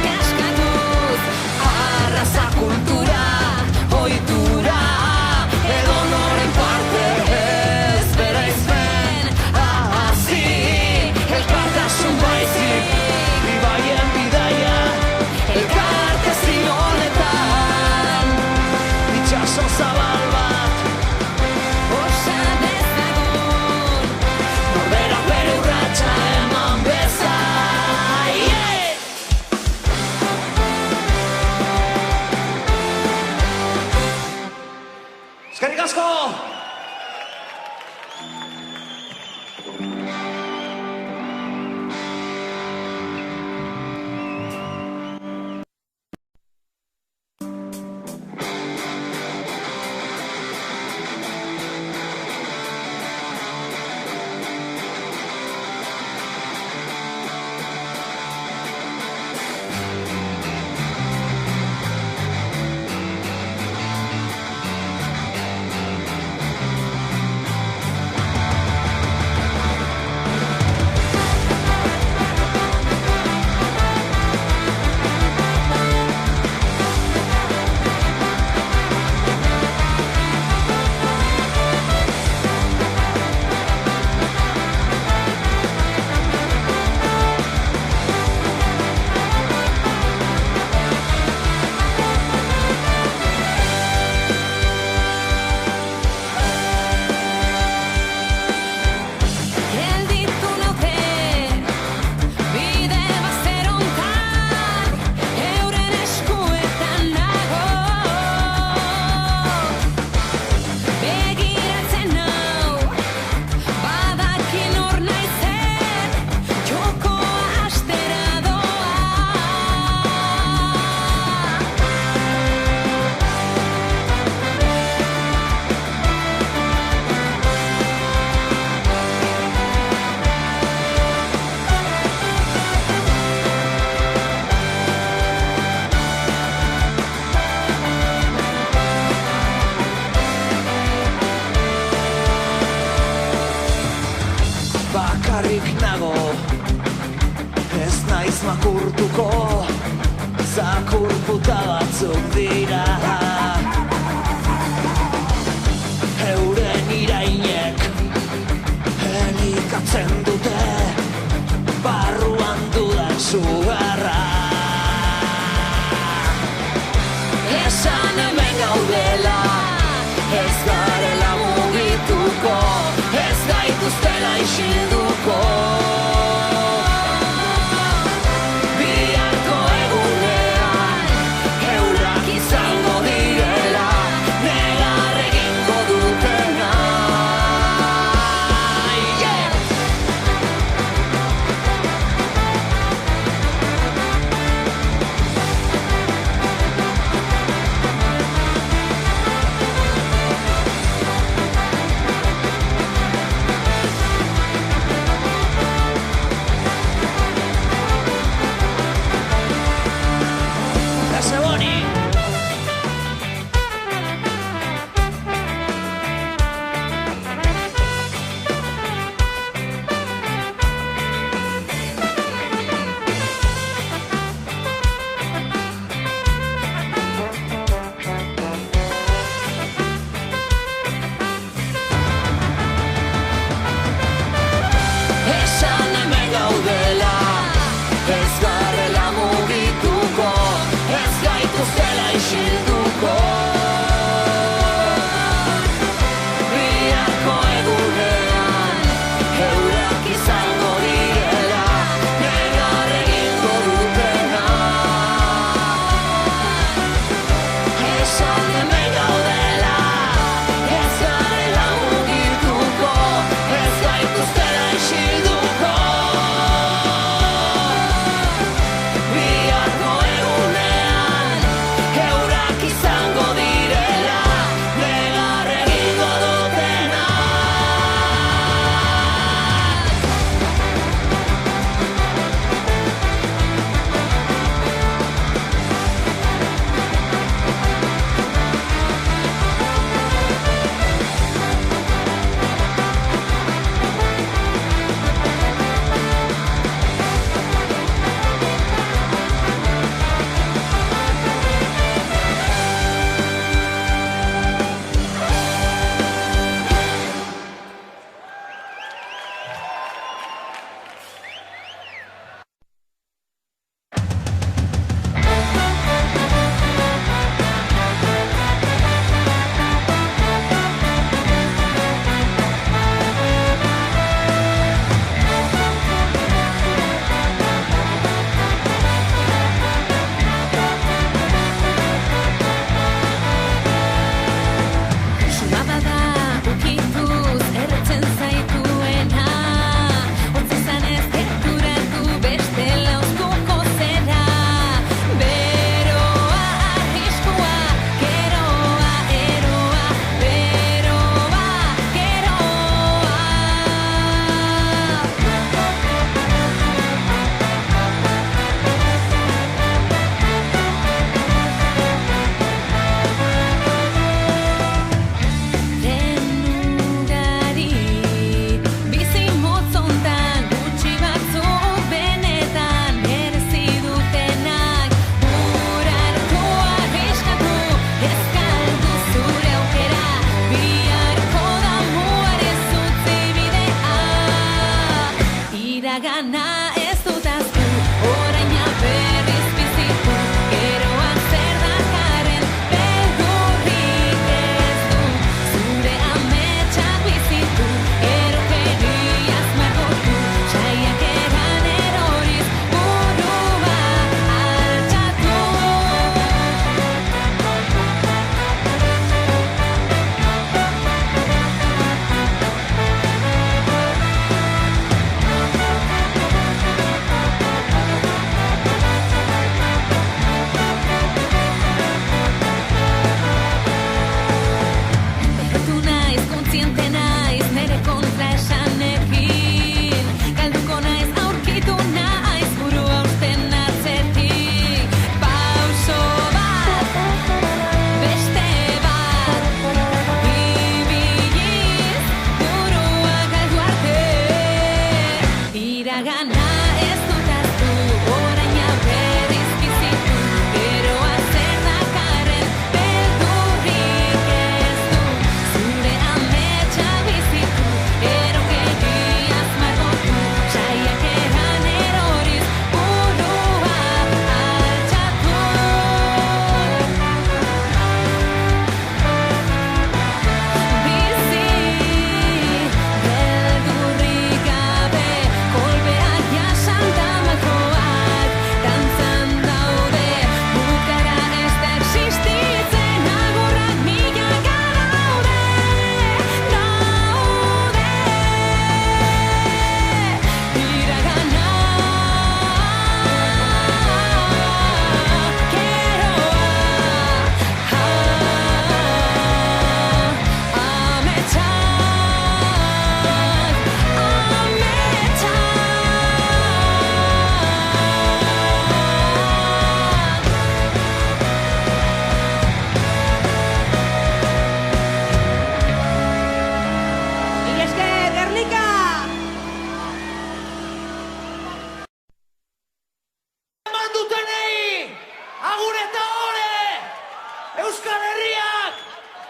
Euskal Herriak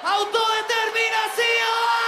autodeterminazioa!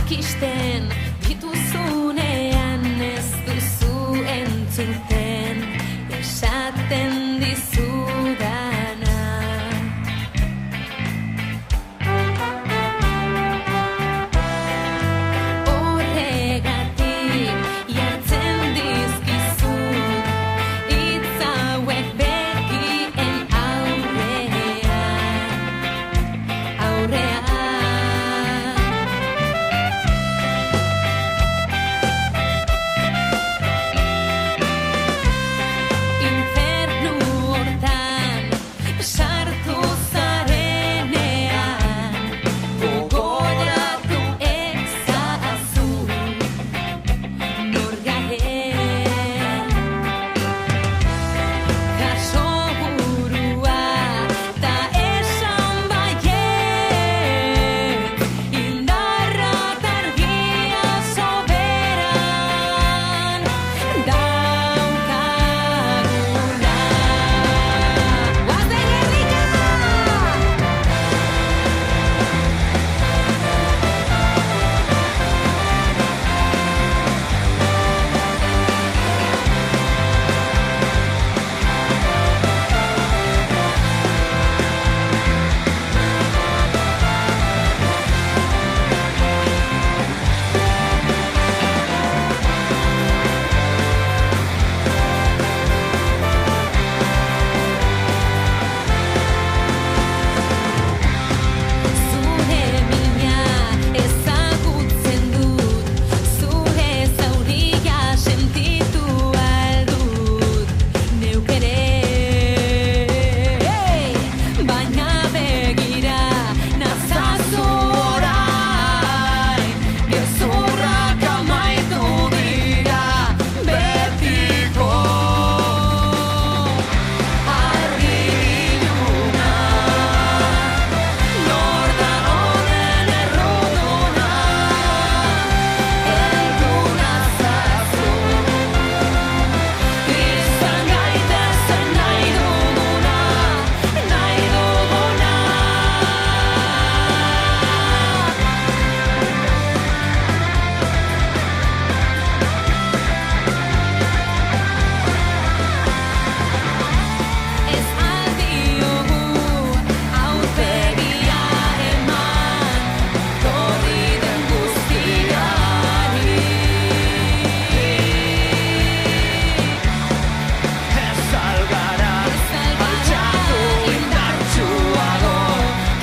Ahotsak isten dituzunean ez duzu entzuten esaten dizudana. Horregatik jartzen dizkizut hitz hauek begien aurrean. Infernu hortan sartu zarenean gogoratu ezazu nor garen. Jaso burua ta esan baiet indarra ta argia soberan daukaguna. Guazen herrika! Zure mina ezagutzen dut, zure zauria sentitu aldut neuk ere. Baina begira nazazu orain, gezurrak amaitu dira betiko. Argi iluna nor da honen erruduna, elduna zazu izan gaitezen nahi duguna, nahi duguna. Ez aldiogu aurpegia eman torri den guztiari. Ez algara altxatu indartsuago,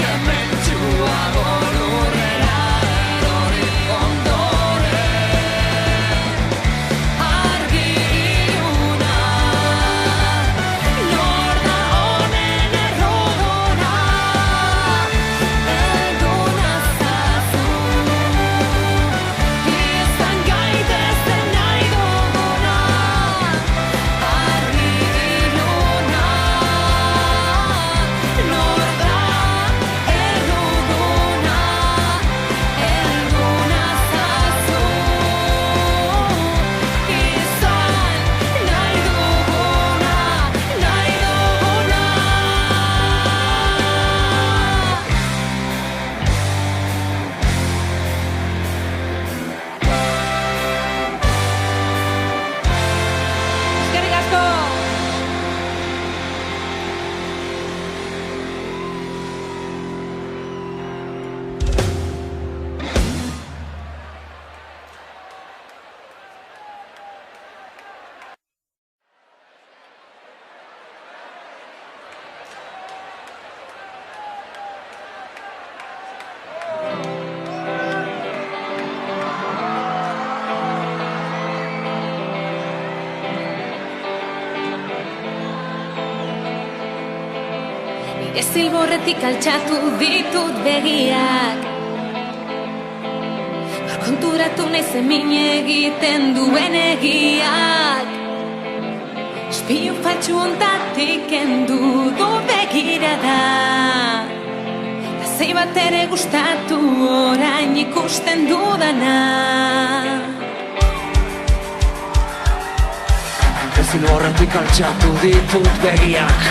kementsuago lurrera erori ondoren. Argi iluna nor da honen erruduna, elduna zazu izan gaitezen nahi duguna. Argi iluna nor da erruduna, elduna zazu izan nahi duguna, nahi duguna. Eskerrik asko! Nire zilborretik altxatu ditut begiak, gaur konturatu naiz hemin egiten duen egiak. Ispilu faltsu hontatik kendu du begirada, ta zei bat ere gustatu orain ikusten dudana. Zilborretik altxatu ditut begiak,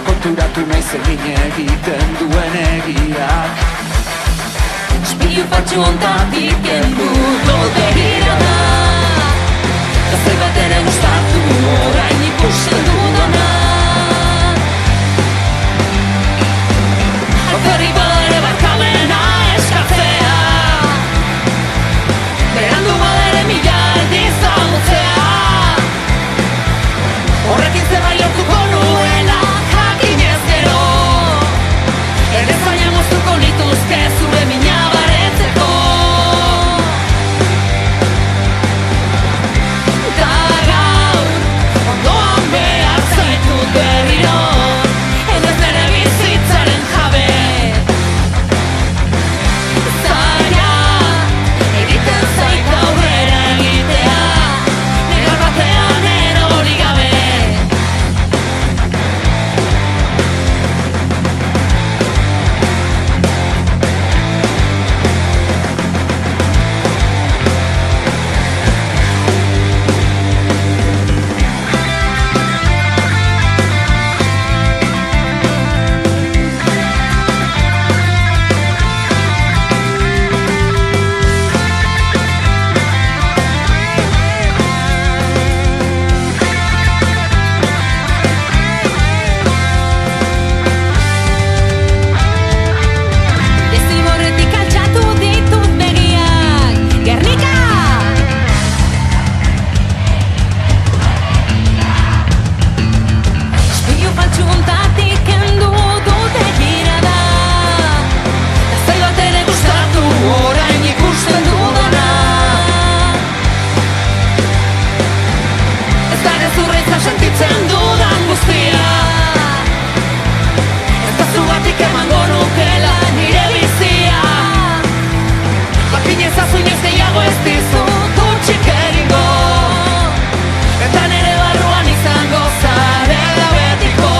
konturatu naiz egin egiten duen egiak. Ispilu faltsu ontatik kendu dut begirada. Ez zait bat ere gustatu orain ikusten dudana. Alferrik bada ere barkamena eskatzea, berandu bada ere mila aldiz amutzea. Horrekin zerbait lortuko nuela jakinez gero, ere zaila moztuko nituzke zure mina baretzeko. Ta gaur ondoan behar zaitut berriro, edo ez nere bizitzaren jabe. Zaila egiten zait aurrera egitea, negar batean erori gabe. Dezimorretik altxatu ditut begiak, Gernika! Ispilu faltsu ontatik kendu dut begirada. Ez zait bat ere gustatu orain ikusten dudana. Ez da gezurra izan sentitzen dudan guztia, ez da zugatik emango nukela nire bizia. Jakin ezazu inoiz gehiago ez dizut hutsik egingo, eta nere barruan izango zarela betiko.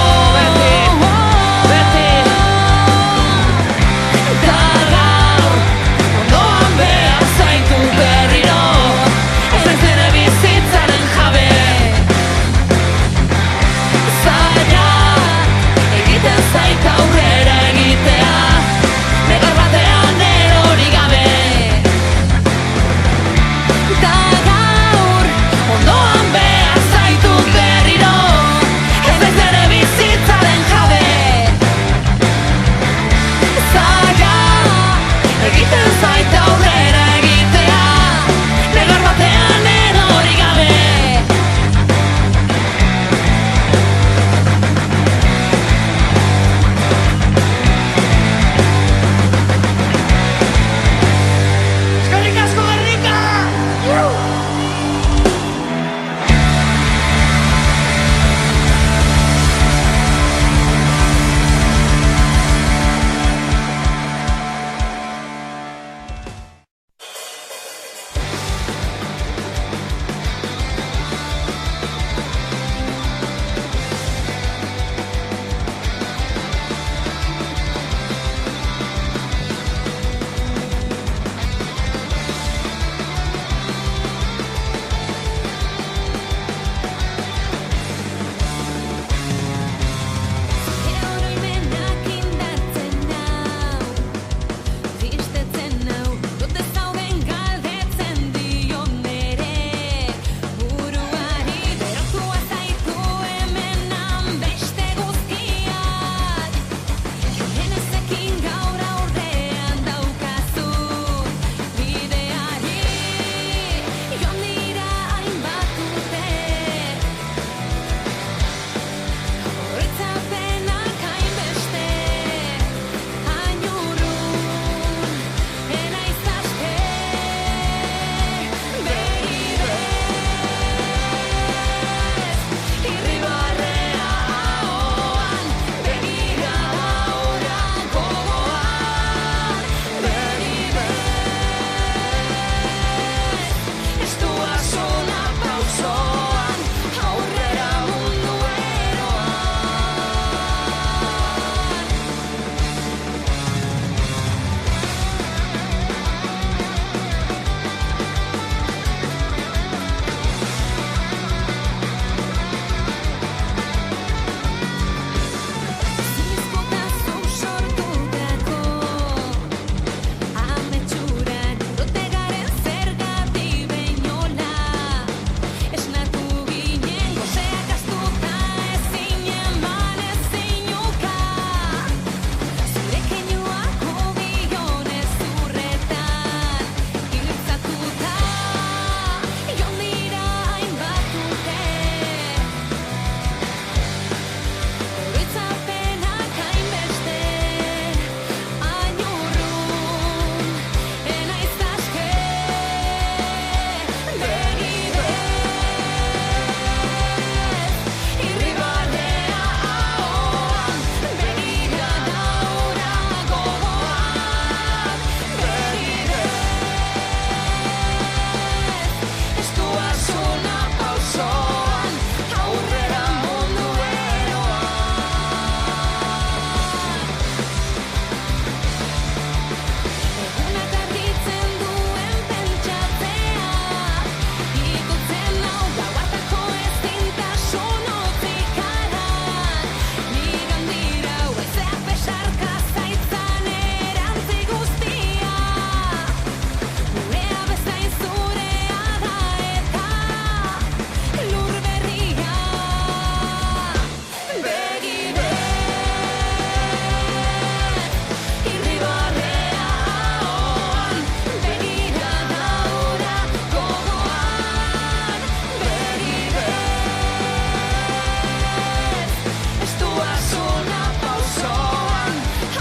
gizona pausoan,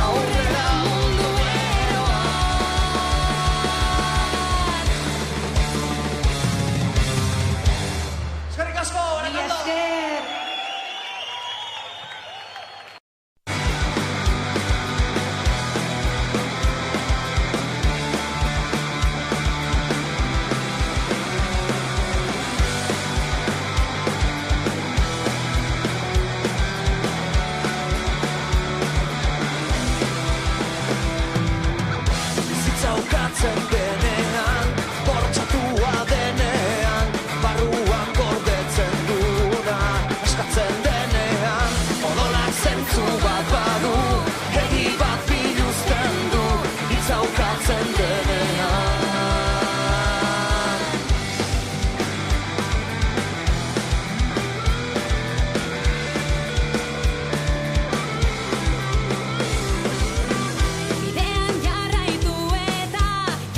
aurrera mundu eroan. Eskerrik asko, Mila Barakaldo! esker. Bizitza ukatzen denean, bortxatua denean, barruan gordetzen duna, eskatzen denean, odolak zentzu bat badu, egi bat biluzten du, hitza ukatzen denean. Bidean jarraitu eta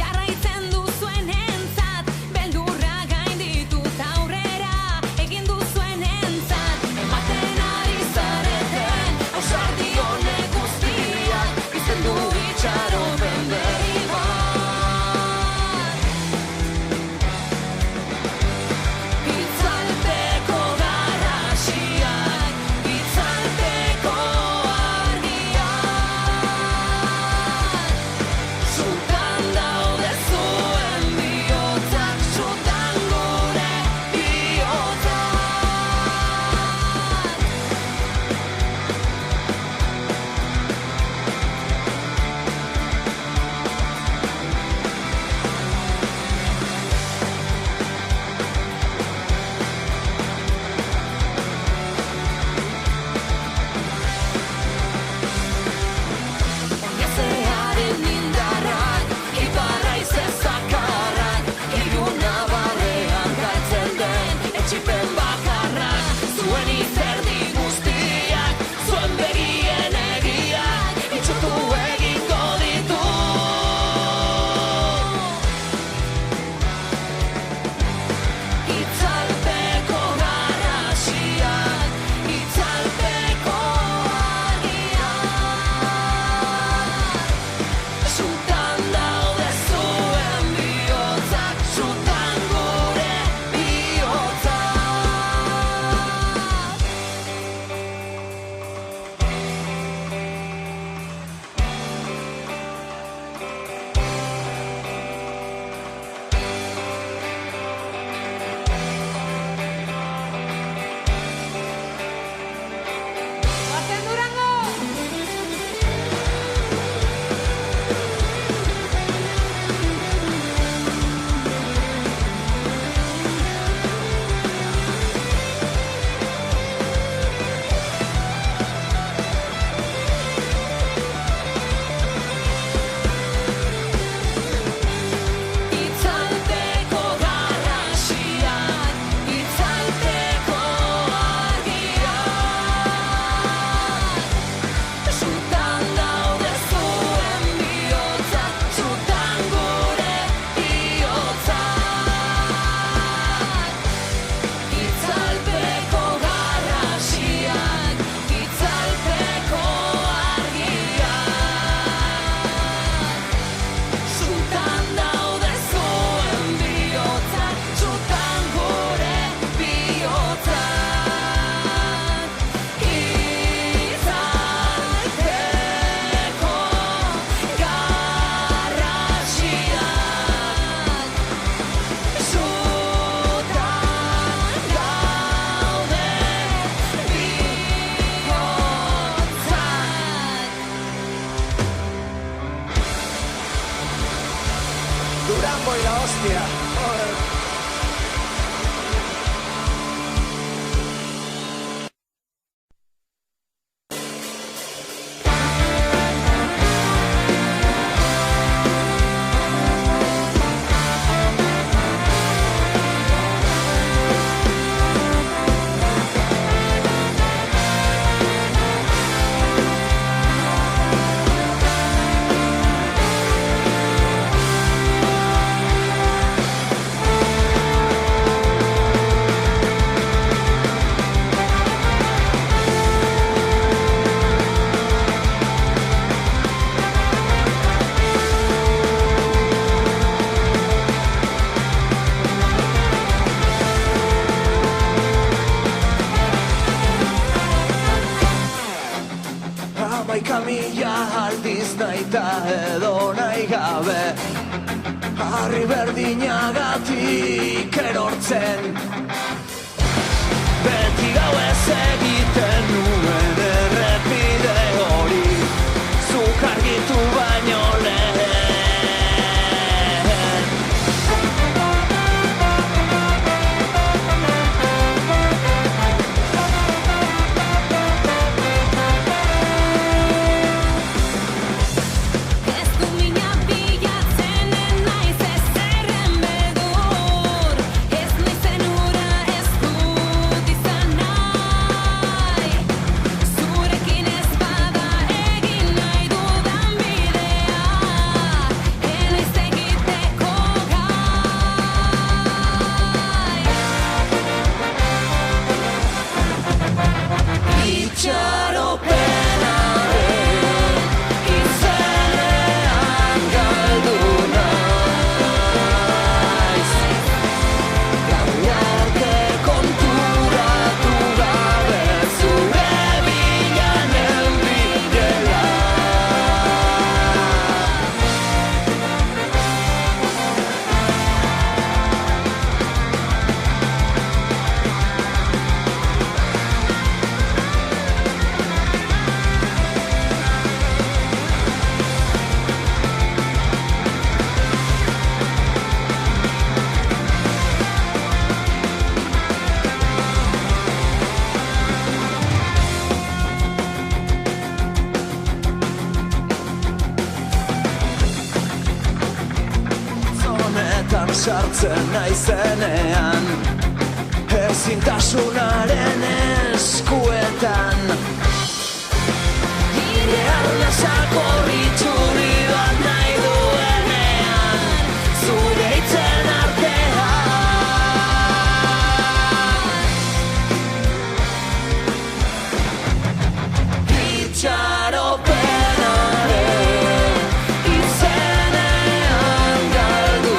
jarraitzen duzuen entzat, beldurra gainditut aurrera egin duzuen entzat, ematen ari zareten ausardi honek guztiak izten du itxaropen berri bat. Itzalpeko garrasiak, itzalpeko argiak, zutan daude zuen bihotzak, zutan gure bihotzak. Oinazearen indarrak, ibarra izezakarrak, iluna barrean galtzen den etxipen bakarrak, zuen izerdi guztiak, zuen begien egiak, itxotu egingo ditu. Itzalpeko garrasiak, itzalpeko argiak, zutan daude zuen bihotzak, zutan gure bihotzak. Goazen Durango! Itzalpeko garrasiak, itzalpeko argiak, zutan daude zuen bihotzak, zutan gure bihotzak. Itzalpeko garrasiak, itzalpeko argiak, zutan daude zuen bihotzak, zutan gure bihotzak. Itzalpeko garrasiak, zutan daude bihotzak. Durango y la hostia. Joder. Mila aldiz naita edo nahi gabe harri berdinagatik erortzen beti gauez egiten nuen errepide hori zuk argitu baino lehen sartzen naizenean ezintasunaren eskuetan nire arnasako ritxuri bat nahi duenean zure hitzen artean itxaropenaren izenean galdu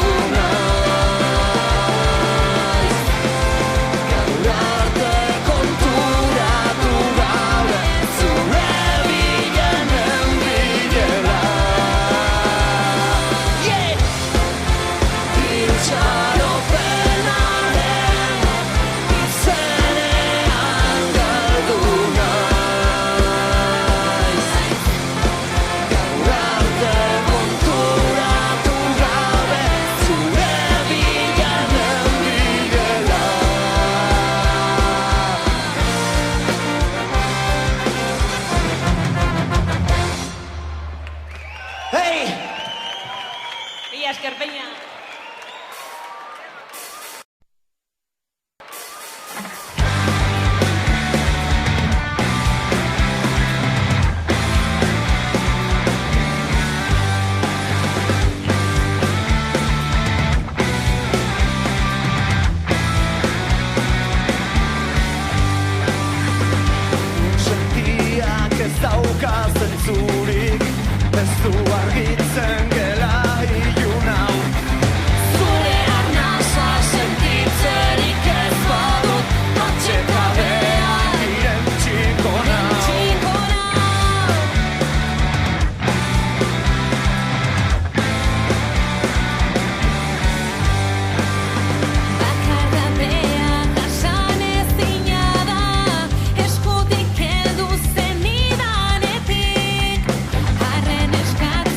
Eskutik heldu zen idanetik, harren eskatu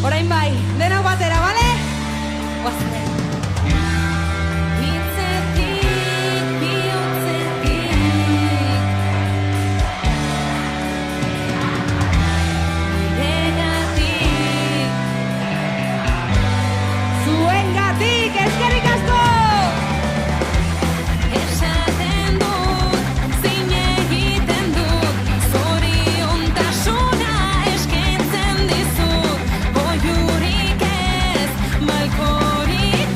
Orain bai, denok batera, bale? Guazen. Hitzetik, bihotzetik, niregatik, Zuengatik, eskerrik asko! esaten dut, zine egiten dut, zoriontasuna eskaintzen dizut, oihurik ez, malkorik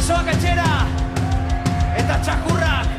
Presoak etxera eta txakurrak